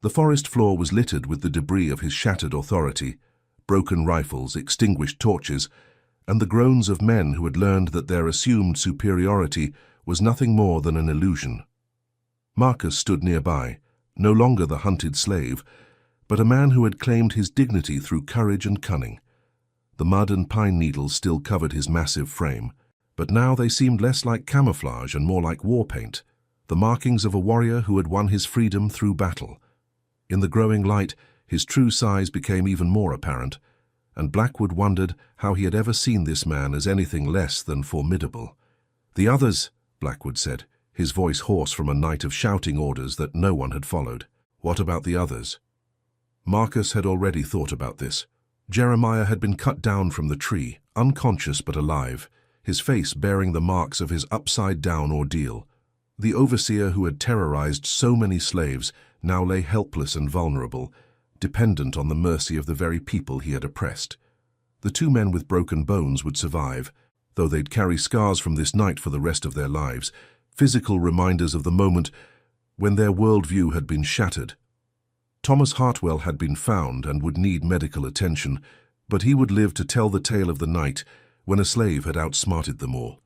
The forest floor was littered with the debris of his shattered authority, broken rifles, extinguished torches, and the groans of men who had learned that their assumed superiority was nothing more than an illusion. Marcus stood nearby, no longer the hunted slave, but a man who had claimed his dignity through courage and cunning. The mud and pine needles still covered his massive frame, but now they seemed less like camouflage and more like war paint, the markings of a warrior who had won his freedom through battle. In the growing light, his true size became even more apparent, and Blackwood wondered how he had ever seen this man as anything less than formidable. "The others," Blackwood said, his voice hoarse from a night of shouting orders that no one had followed. "What about the others?" Marcus had already thought about this. Jeremiah had been cut down from the tree, unconscious but alive, his face bearing the marks of his upside-down ordeal. The overseer who had terrorized so many slaves now lay helpless and vulnerable, dependent on the mercy of the very people he had oppressed. The two men with broken bones would survive, though they'd carry scars from this night for the rest of their lives, physical reminders of the moment when their worldview had been shattered. Thomas Hartwell had been found and would need medical attention, but he would live to tell the tale of the night when a slave had outsmarted them all.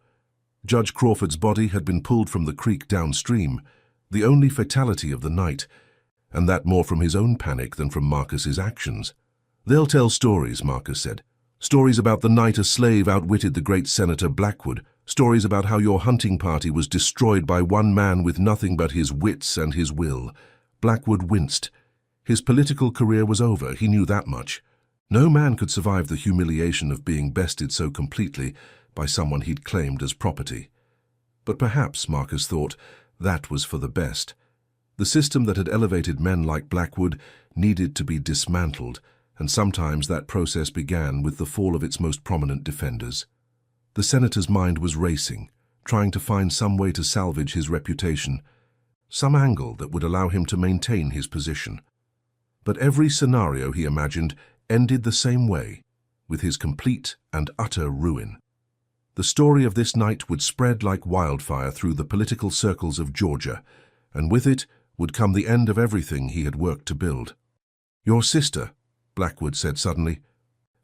Judge Crawford's body had been pulled from the creek downstream, the only fatality of the night, and that more from his own panic than from Marcus's actions. "They'll tell stories," Marcus said. "Stories about the night a slave outwitted the great Senator Blackwood. Stories about how your hunting party was destroyed by one man with nothing but his wits and his will." Blackwood winced. His political career was over, he knew that much. No man could survive the humiliation of being bested so completely by someone he'd claimed as property. But perhaps, Marcus thought, that was for the best. The system that had elevated men like Blackwood needed to be dismantled, and sometimes that process began with the fall of its most prominent defenders. The senator's mind was racing, trying to find some way to salvage his reputation, some angle that would allow him to maintain his position. But every scenario he imagined ended the same way, with his complete and utter ruin. The story of this night would spread like wildfire through the political circles of Georgia, and with it would come the end of everything he had worked to build. "Your sister," Blackwood said suddenly,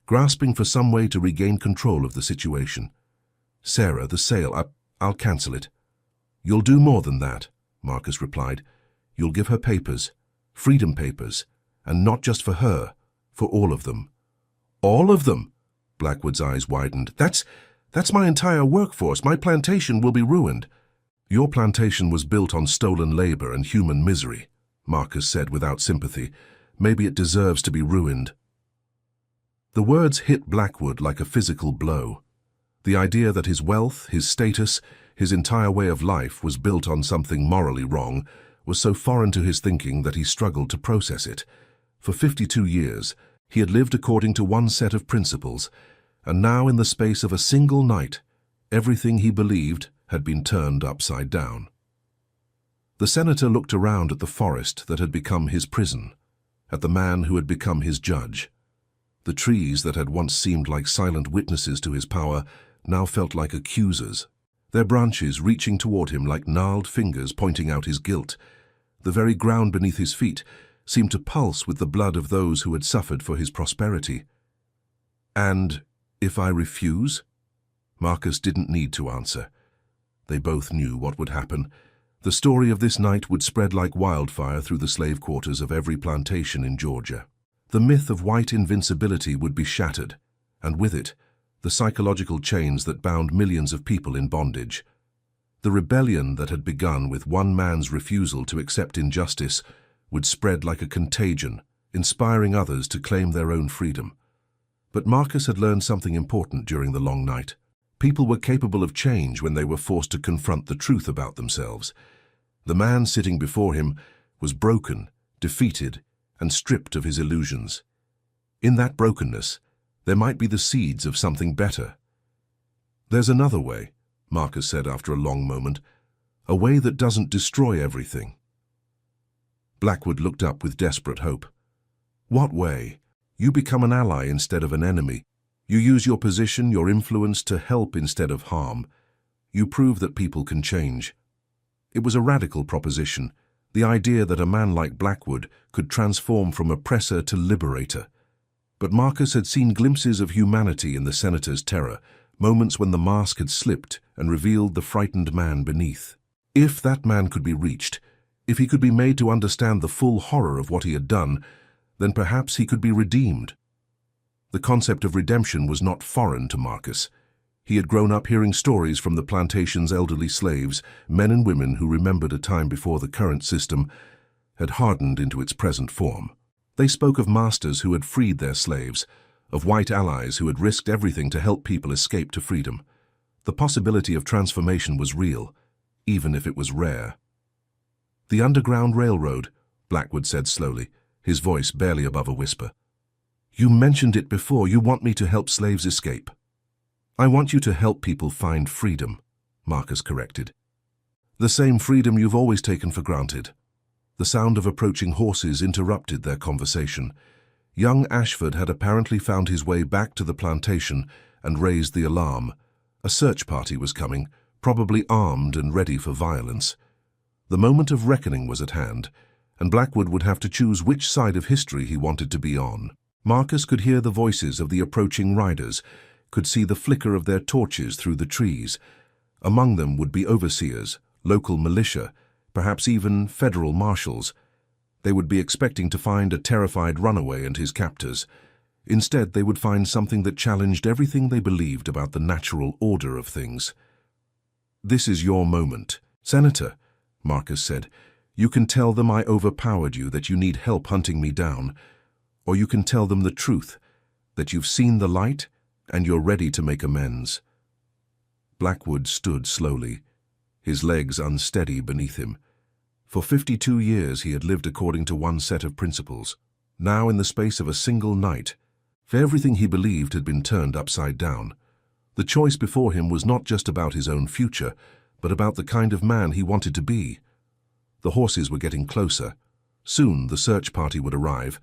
grasping for some way to regain control of the situation. "Sarah, the sale, I'll cancel it." "You'll do more than that," Marcus replied. "You'll give her papers, freedom papers, and not just for her, for all of them." "All of them?" Blackwood's eyes widened. That's my entire workforce. My plantation will be ruined." "Your plantation was built on stolen labor and human misery," Marcus said without sympathy. "Maybe it deserves to be ruined." The words hit Blackwood like a physical blow. The idea that his wealth, his status, his entire way of life was built on something morally wrong was so foreign to his thinking that he struggled to process it. For 52 years, he had lived according to one set of principles, and now in the space of a single night, everything he believed had been turned upside down. The senator looked around at the forest that had become his prison, at the man who had become his judge. The trees that had once seemed like silent witnesses to his power now felt like accusers, their branches reaching toward him like gnarled fingers pointing out his guilt. The very ground beneath his feet seemed to pulse with the blood of those who had suffered for his prosperity. "And if I refuse?" Marcus didn't need to answer. They both knew what would happen. The story of this night would spread like wildfire through the slave quarters of every plantation in Georgia. The myth of white invincibility would be shattered, and with it, the psychological chains that bound millions of people in bondage. The rebellion that had begun with one man's refusal to accept injustice would spread like a contagion, inspiring others to claim their own freedom. But Marcus had learned something important during the long night. People were capable of change when they were forced to confront the truth about themselves. The man sitting before him was broken, defeated, and stripped of his illusions. In that brokenness, there might be the seeds of something better. "There's another way," Marcus said after a long moment, "a way that doesn't destroy everything." Blackwood looked up with desperate hope. "What way?" "You become an ally instead of an enemy. You use your position, your influence to help instead of harm. You prove that people can change." It was a radical proposition, the idea that a man like Blackwood could transform from oppressor to liberator. But Marcus had seen glimpses of humanity in the senator's terror, moments when the mask had slipped and revealed the frightened man beneath. If that man could be reached, if he could be made to understand the full horror of what he had done, then perhaps he could be redeemed. The concept of redemption was not foreign to Marcus. He had grown up hearing stories from the plantation's elderly slaves, men and women who remembered a time before the current system had hardened into its present form. They spoke of masters who had freed their slaves, of white allies who had risked everything to help people escape to freedom. The possibility of transformation was real, even if it was rare. "The Underground Railroad," Blackwood said slowly, his voice barely above a whisper. "You mentioned it before. You want me to help slaves escape." "I want you to help people find freedom," Marcus corrected. "The same freedom you've always taken for granted." The sound of approaching horses interrupted their conversation. Young Ashford had apparently found his way back to the plantation and raised the alarm. A search party was coming, probably armed and ready for violence. The moment of reckoning was at hand, and Blackwood would have to choose which side of history he wanted to be on. Marcus could hear the voices of the approaching riders, could see the flicker of their torches through the trees. Among them would be overseers, local militia, perhaps even federal marshals. They would be expecting to find a terrified runaway and his captors. Instead, they would find something that challenged everything they believed about the natural order of things. "This is your moment, Senator," Marcus said. "You can tell them I overpowered you, that you need help hunting me down. Or you can tell them the truth, that you've seen the light and you're ready to make amends." Blackwood stood slowly, his legs unsteady beneath him. For 52 years he had lived according to one set of principles. Now, in the space of a single night, everything he believed had been turned upside down. The choice before him was not just about his own future, but about the kind of man he wanted to be. The horses were getting closer. Soon the search party would arrive,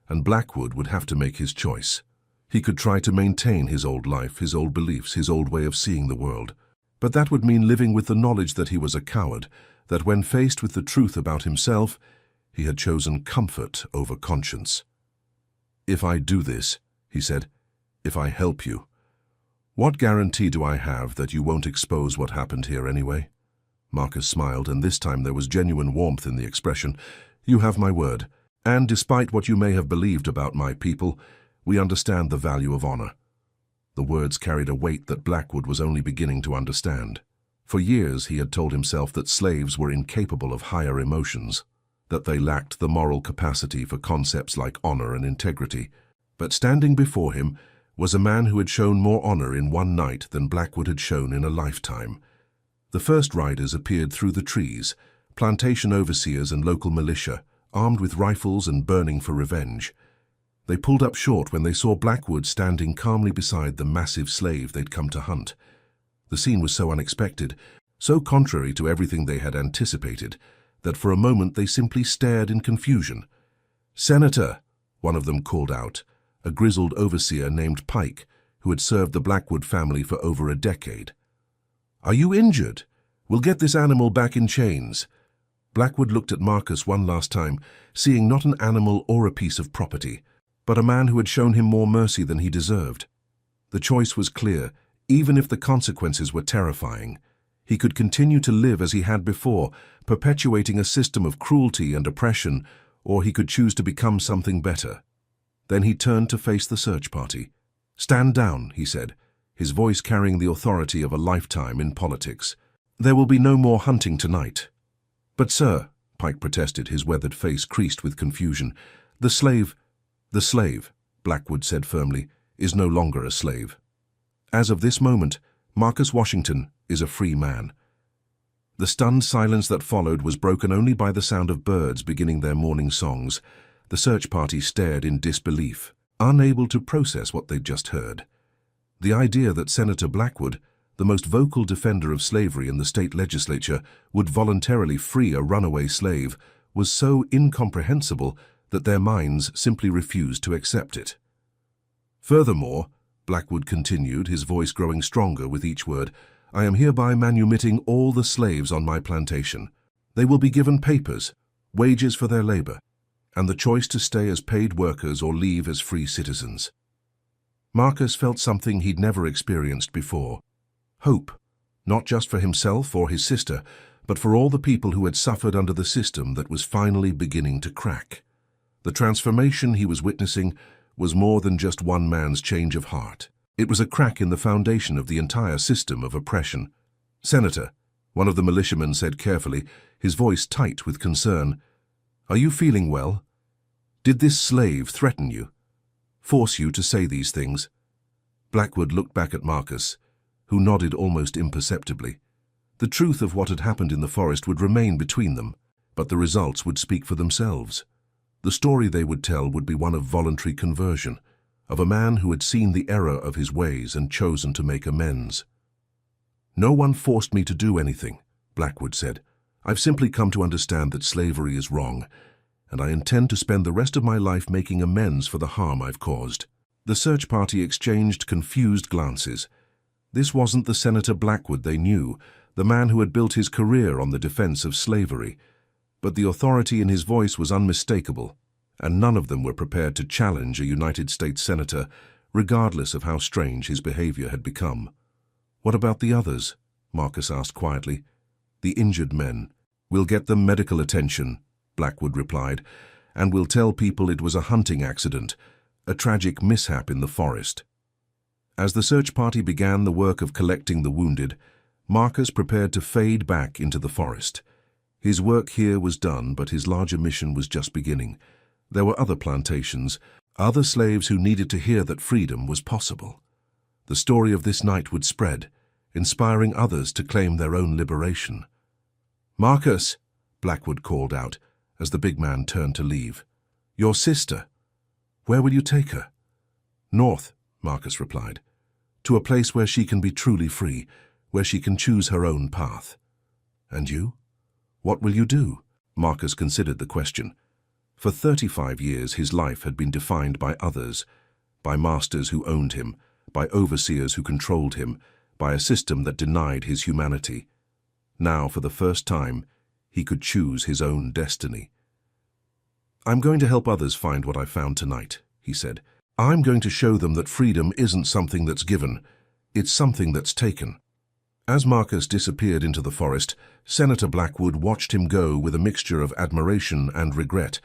and Blackwood would have to make his choice. He could try to maintain his old life, his old beliefs, his old way of seeing the world. But that would mean living with the knowledge that he was a coward, that when faced with the truth about himself, he had chosen comfort over conscience. "If I do this," he said, "if I help you, what guarantee do I have that you won't expose what happened here anyway?" Marcus smiled, and this time there was genuine warmth in the expression. "You have my word, and despite what you may have believed about my people, we understand the value of honor." The words carried a weight that Blackwood was only beginning to understand. For years he had told himself that slaves were incapable of higher emotions, that they lacked the moral capacity for concepts like honor and integrity. But standing before him was a man who had shown more honor in one night than Blackwood had shown in a lifetime. The first riders appeared through the trees, plantation overseers and local militia, armed with rifles and burning for revenge. They pulled up short when they saw Blackwood standing calmly beside the massive slave they'd come to hunt. The scene was so unexpected, so contrary to everything they had anticipated, that for a moment they simply stared in confusion. "Senator," one of them called out, a grizzled overseer named Pike, who had served the Blackwood family for over a decade. "Are you injured? We'll get this animal back in chains." Blackwood looked at Marcus one last time, seeing not an animal or a piece of property, but a man who had shown him more mercy than he deserved. The choice was clear, even if the consequences were terrifying. He could continue to live as he had before, perpetuating a system of cruelty and oppression, or he could choose to become something better. Then he turned to face the search party. "Stand down," he said, his voice carrying the authority of a lifetime in politics. "There will be no more hunting tonight." "But sir," Pike protested, his weathered face creased with confusion, "The slave, Blackwood said firmly, "is no longer a slave. As of this moment, Marcus Washington is a free man." The stunned silence that followed was broken only by the sound of birds beginning their morning songs. The search party stared in disbelief, unable to process what they'd just heard. The idea that Senator Blackwood, the most vocal defender of slavery in the state legislature, would voluntarily free a runaway slave was so incomprehensible that their minds simply refused to accept it. "Furthermore," Blackwood continued, his voice growing stronger with each word, "I am hereby manumitting all the slaves on my plantation. They will be given papers, wages for their labor, and the choice to stay as paid workers or leave as free citizens." Marcus felt something he'd never experienced before. Hope, not just for himself or his sister, but for all the people who had suffered under the system that was finally beginning to crack. The transformation he was witnessing was more than just one man's change of heart. It was a crack in the foundation of the entire system of oppression. "Senator," one of the militiamen said carefully, his voice tight with concern, "are you feeling well? Did this slave threaten you? Force you to say these things?" Blackwood looked back at Marcus, who nodded almost imperceptibly. The truth of what had happened in the forest would remain between them, but the results would speak for themselves. The story they would tell would be one of voluntary conversion, of a man who had seen the error of his ways and chosen to make amends. "No one forced me to do anything," Blackwood said. "I've simply come to understand that slavery is wrong, and I intend to spend the rest of my life making amends for the harm I've caused." The search party exchanged confused glances. This wasn't the Senator Blackwood they knew, the man who had built his career on the defense of slavery. But the authority in his voice was unmistakable, and none of them were prepared to challenge a United States senator, regardless of how strange his behavior had become. "What about the others?" Marcus asked quietly. "The injured men. We'll get them medical attention," Blackwood replied, "and we'll tell people it was a hunting accident, a tragic mishap in the forest." As the search party began the work of collecting the wounded, Marcus prepared to fade back into the forest. His work here was done, but his larger mission was just beginning. There were other plantations, other slaves who needed to hear that freedom was possible. The story of this night would spread, inspiring others to claim their own liberation. "Marcus!" Blackwood called out, as the big man turned to leave. "Your sister. Where will you take her?" "North," Marcus replied. "To a place where she can be truly free, where she can choose her own path." "And you? What will you do?" Marcus considered the question. For 35 years his life had been defined by others, by masters who owned him, by overseers who controlled him, by a system that denied his humanity. Now, for the first time, he could choose his own destiny. "I'm going to help others find what I found tonight," he said. "I'm going to show them that freedom isn't something that's given, it's something that's taken." As Marcus disappeared into the forest, Senator Blackwood watched him go with a mixture of admiration and regret.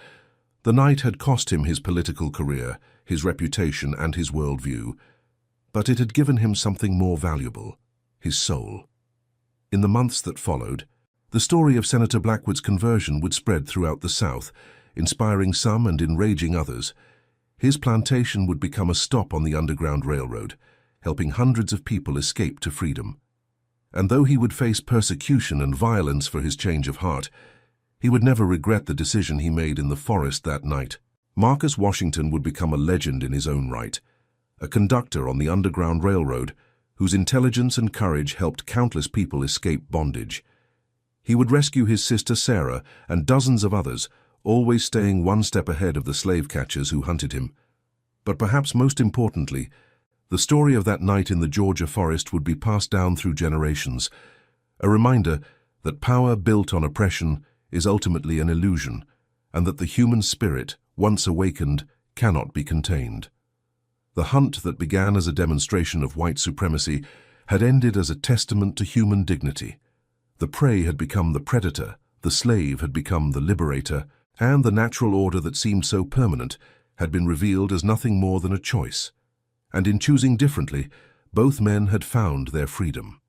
The night had cost him his political career, his reputation, and his worldview, but it had given him something more valuable, his soul. In the months that followed, the story of Senator Blackwood's conversion would spread throughout the South, inspiring some and enraging others. His plantation would become a stop on the Underground Railroad, helping hundreds of people escape to freedom. And though he would face persecution and violence for his change of heart, he would never regret the decision he made in the forest that night. Marcus Washington would become a legend in his own right, a conductor on the Underground Railroad whose intelligence and courage helped countless people escape bondage. He would rescue his sister Sarah and dozens of others, always staying one step ahead of the slave catchers who hunted him. But perhaps most importantly, the story of that night in the Georgia forest would be passed down through generations, a reminder that power built on oppression is ultimately an illusion, and that the human spirit, once awakened, cannot be contained. The hunt that began as a demonstration of white supremacy had ended as a testament to human dignity. The prey had become the predator, the slave had become the liberator, and the natural order that seemed so permanent had been revealed as nothing more than a choice. And in choosing differently, both men had found their freedom.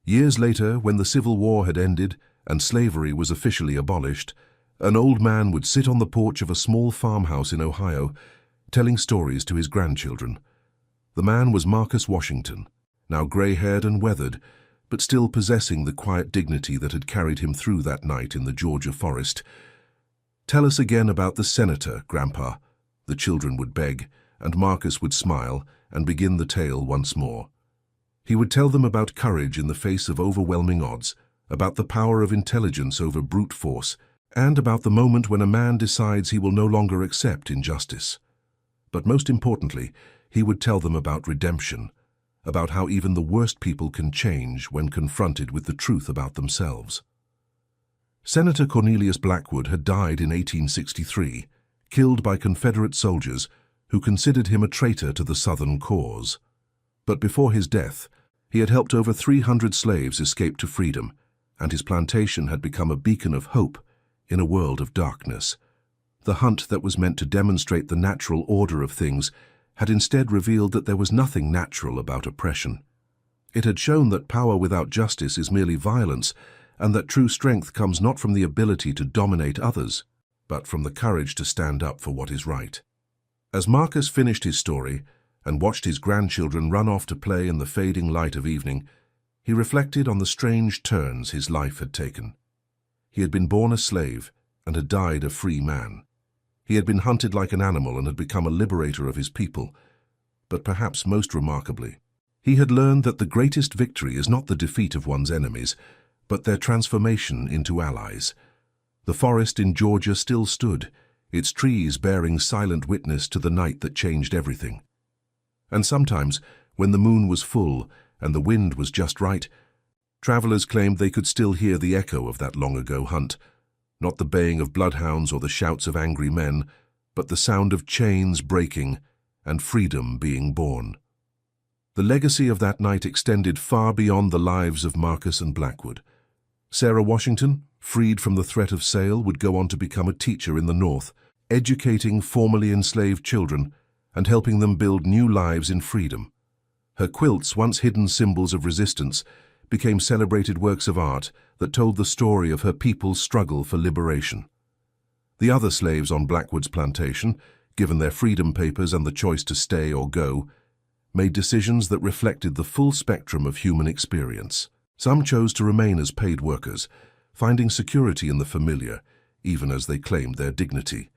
Years later, when the Civil War had ended and slavery was officially abolished, an old man would sit on the porch of a small farmhouse in Ohio, telling stories to his grandchildren. The man was Marcus Washington, now gray-haired and weathered, but still possessing the quiet dignity that had carried him through that night in the Georgia forest. "Tell us again about the senator, Grandpa," the children would beg, and Marcus would smile and begin the tale once more. He would tell them about courage in the face of overwhelming odds, about the power of intelligence over brute force, and about the moment when a man decides he will no longer accept injustice. But most importantly, he would tell them about redemption, about how even the worst people can change when confronted with the truth about themselves. Senator Cornelius Blackwood had died in 1863, killed by Confederate soldiers who considered him a traitor to the Southern cause. But before his death, he had helped over 300 slaves escape to freedom, and his plantation had become a beacon of hope in a world of darkness. The hunt that was meant to demonstrate the natural order of things had instead revealed that there was nothing natural about oppression. It had shown that power without justice is merely violence, and that true strength comes not from the ability to dominate others, but from the courage to stand up for what is right. As Marcus finished his story and watched his grandchildren run off to play in the fading light of evening, he reflected on the strange turns his life had taken. He had been born a slave and had died a free man. He had been hunted like an animal and had become a liberator of his people. But perhaps most remarkably, he had learned that the greatest victory is not the defeat of one's enemies, but their transformation into allies. The forest in Georgia still stood, its trees bearing silent witness to the night that changed everything. And sometimes, when the moon was full and the wind was just right, travelers claimed they could still hear the echo of that long-ago hunt, not the baying of bloodhounds or the shouts of angry men, but the sound of chains breaking and freedom being born. The legacy of that night extended far beyond the lives of Marcus and Blackwood. Sarah Washington, freed from the threat of sale, would go on to become a teacher in the North, educating formerly enslaved children and helping them build new lives in freedom. Her quilts, once hidden symbols of resistance, became celebrated works of art that told the story of her people's struggle for liberation. The other slaves on Blackwood's plantation, given their freedom papers and the choice to stay or go, made decisions that reflected the full spectrum of human experience. Some chose to remain as paid workers, finding security in the familiar, even as they claimed their dignity.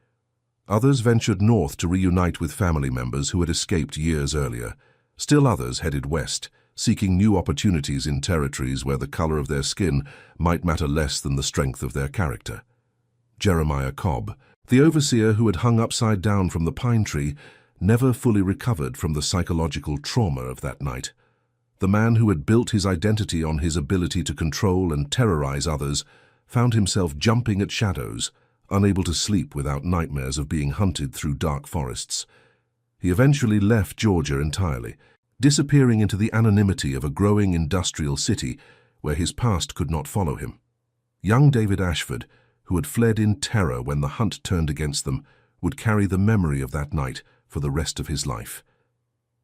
Others ventured north to reunite with family members who had escaped years earlier. Still others headed west, seeking new opportunities in territories where the color of their skin might matter less than the strength of their character. Jeremiah Cobb, the overseer who had hung upside down from the pine tree, never fully recovered from the psychological trauma of that night. The man who had built his identity on his ability to control and terrorize others found himself jumping at shadows, unable to sleep without nightmares of being hunted through dark forests. He eventually left Georgia entirely, disappearing into the anonymity of a growing industrial city where his past could not follow him. Young David Ashford, who had fled in terror when the hunt turned against them, would carry the memory of that night for the rest of his life.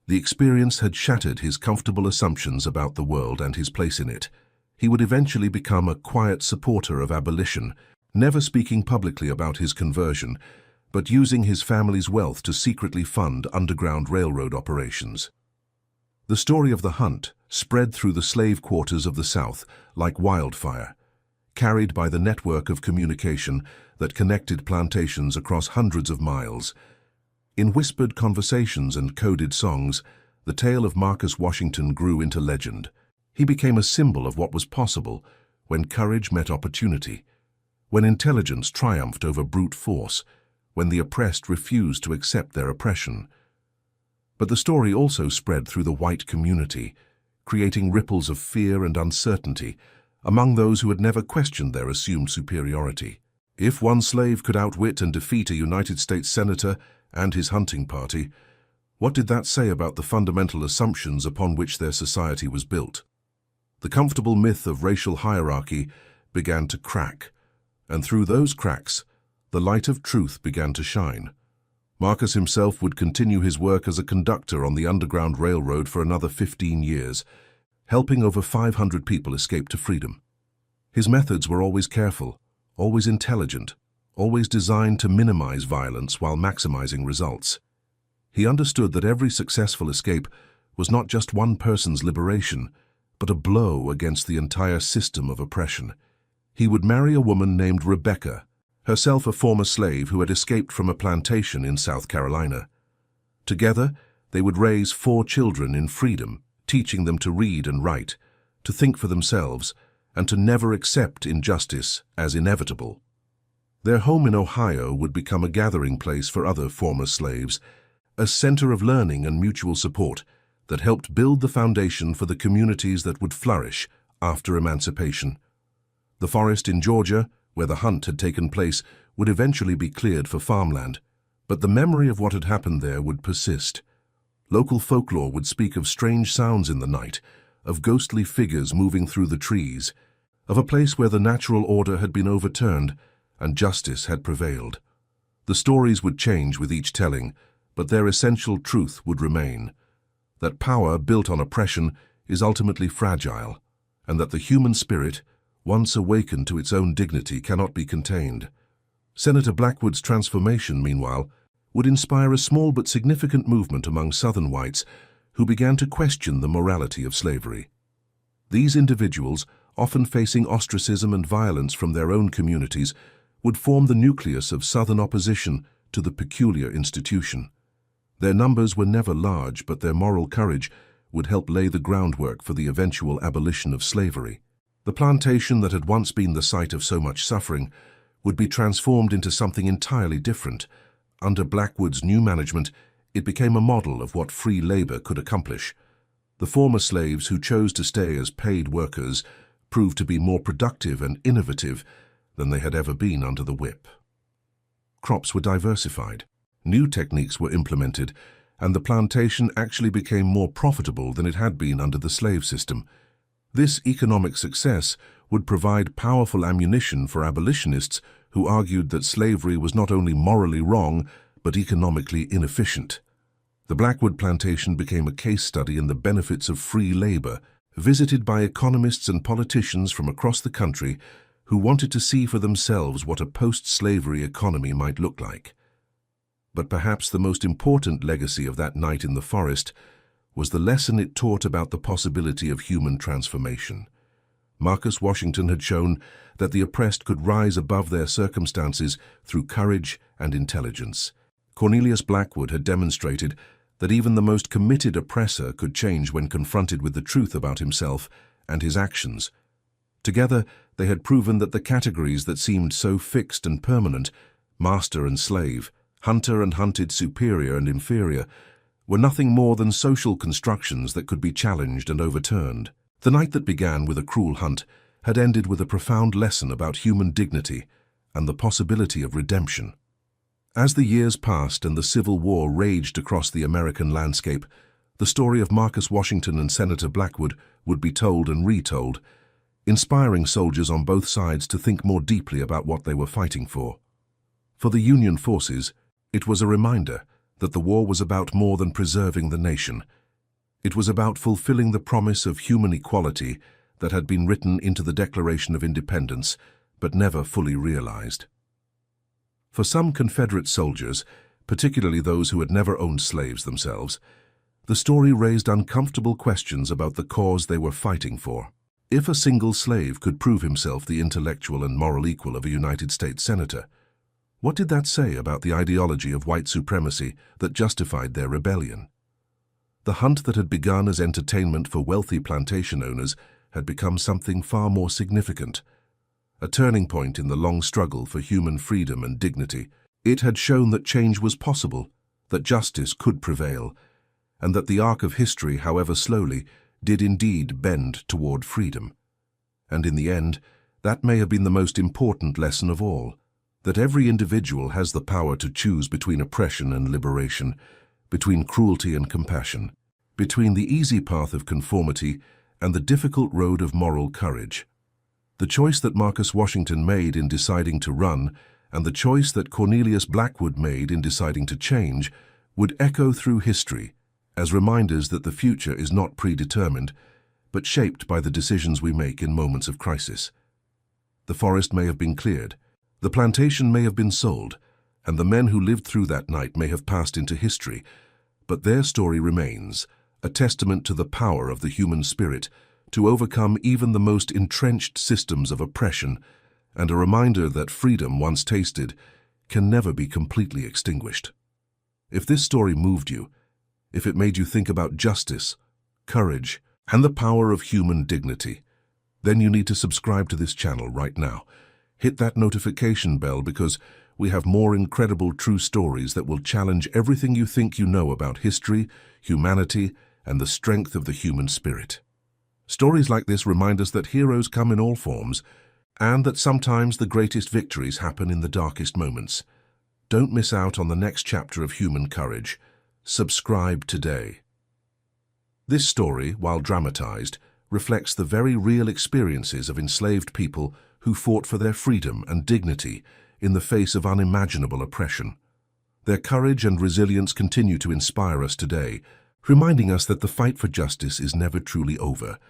The experience had shattered his comfortable assumptions about the world and his place in it. He would eventually become a quiet supporter of abolition, never speaking publicly about his conversion, but using his family's wealth to secretly fund underground railroad operations. The story of the hunt spread through the slave quarters of the South like wildfire, carried by the network of communication that connected plantations across hundreds of miles. In whispered conversations and coded songs, the tale of Marcus Washington grew into legend. He became a symbol of what was possible when courage met opportunity, when intelligence triumphed over brute force, when the oppressed refused to accept their oppression. But the story also spread through the white community, creating ripples of fear and uncertainty among those who had never questioned their assumed superiority. If one slave could outwit and defeat a United States senator and his hunting party, what did that say about the fundamental assumptions upon which their society was built? The comfortable myth of racial hierarchy began to crack, and through those cracks, the light of truth began to shine. Marcus himself would continue his work as a conductor on the Underground Railroad for another 15 years, helping over 500 people escape to freedom. His methods were always careful, always intelligent, always designed to minimize violence while maximizing results. He understood that every successful escape was not just one person's liberation, but a blow against the entire system of oppression. He would marry a woman named Rebecca, herself a former slave who had escaped from a plantation in South Carolina. Together, they would raise 4 children in freedom, teaching them to read and write, to think for themselves, and to never accept injustice as inevitable. Their home in Ohio would become a gathering place for other former slaves, a center of learning and mutual support that helped build the foundation for the communities that would flourish after emancipation. The forest in Georgia, where the hunt had taken place, would eventually be cleared for farmland, but the memory of what had happened there would persist. Local folklore would speak of strange sounds in the night, of ghostly figures moving through the trees, of a place where the natural order had been overturned and justice had prevailed. The stories would change with each telling, but their essential truth would remain: that power built on oppression is ultimately fragile, and that the human spirit, once awakened to its own dignity, cannot be contained. Senator Blackwood's transformation, meanwhile, would inspire a small but significant movement among Southern whites who began to question the morality of slavery. These individuals, often facing ostracism and violence from their own communities, would form the nucleus of Southern opposition to the peculiar institution. Their numbers were never large, but their moral courage would help lay the groundwork for the eventual abolition of slavery. The plantation that had once been the site of so much suffering would be transformed into something entirely different. Under Blackwood's new management, it became a model of what free labor could accomplish. The former slaves who chose to stay as paid workers proved to be more productive and innovative than they had ever been under the whip. Crops were diversified, new techniques were implemented, and the plantation actually became more profitable than it had been under the slave system. This economic success would provide powerful ammunition for abolitionists who argued that slavery was not only morally wrong, but economically inefficient. The Blackwood plantation became a case study in the benefits of free labor, visited by economists and politicians from across the country who wanted to see for themselves what a post-slavery economy might look like. But perhaps the most important legacy of that night in the forest was the lesson it taught about the possibility of human transformation. Marcus Washington had shown that the oppressed could rise above their circumstances through courage and intelligence. Cornelius Blackwood had demonstrated that even the most committed oppressor could change when confronted with the truth about himself and his actions. Together, they had proven that the categories that seemed so fixed and permanent, master and slave, hunter and hunted, superior and inferior, were nothing more than social constructions that could be challenged and overturned. The night that began with a cruel hunt had ended with a profound lesson about human dignity and the possibility of redemption. As the years passed and the Civil War raged across the American landscape, the story of Marcus Washington and Senator Blackwood would be told and retold, inspiring soldiers on both sides to think more deeply about what they were fighting for. For the Union forces, it was a reminder that the war was about more than preserving the nation. It was about fulfilling the promise of human equality that had been written into the Declaration of Independence, but never fully realized. For some Confederate soldiers, particularly those who had never owned slaves themselves, the story raised uncomfortable questions about the cause they were fighting for. If a single slave could prove himself the intellectual and moral equal of a United States senator, what did that say about the ideology of white supremacy that justified their rebellion? The hunt that had begun as entertainment for wealthy plantation owners had become something far more significant. A turning point in the long struggle for human freedom and dignity. It had shown that change was possible, that justice could prevail, and that the arc of history, however slowly, did indeed bend toward freedom. And in the end, that may have been the most important lesson of all, that every individual has the power to choose between oppression and liberation, between cruelty and compassion, between the easy path of conformity and the difficult road of moral courage. The choice that Marcus Washington made in deciding to run and the choice that Cornelius Blackwood made in deciding to change would echo through history as reminders that the future is not predetermined, but shaped by the decisions we make in moments of crisis. The forest may have been cleared, the plantation may have been sold, and the men who lived through that night may have passed into history, but their story remains, a testament to the power of the human spirit to overcome even the most entrenched systems of oppression, and a reminder that freedom, once tasted, can never be completely extinguished. If this story moved you, if it made you think about justice, courage, and the power of human dignity, then you need to subscribe to this channel right now. Hit that notification bell because we have more incredible true stories that will challenge everything you think you know about history, humanity, and the strength of the human spirit. Stories like this remind us that heroes come in all forms, and that sometimes the greatest victories happen in the darkest moments. Don't miss out on the next chapter of human courage. Subscribe today. This story, while dramatized, reflects the very real experiences of enslaved people who fought for their freedom and dignity in the face of unimaginable oppression. Their courage and resilience continue to inspire us today, reminding us that the fight for justice is never truly over,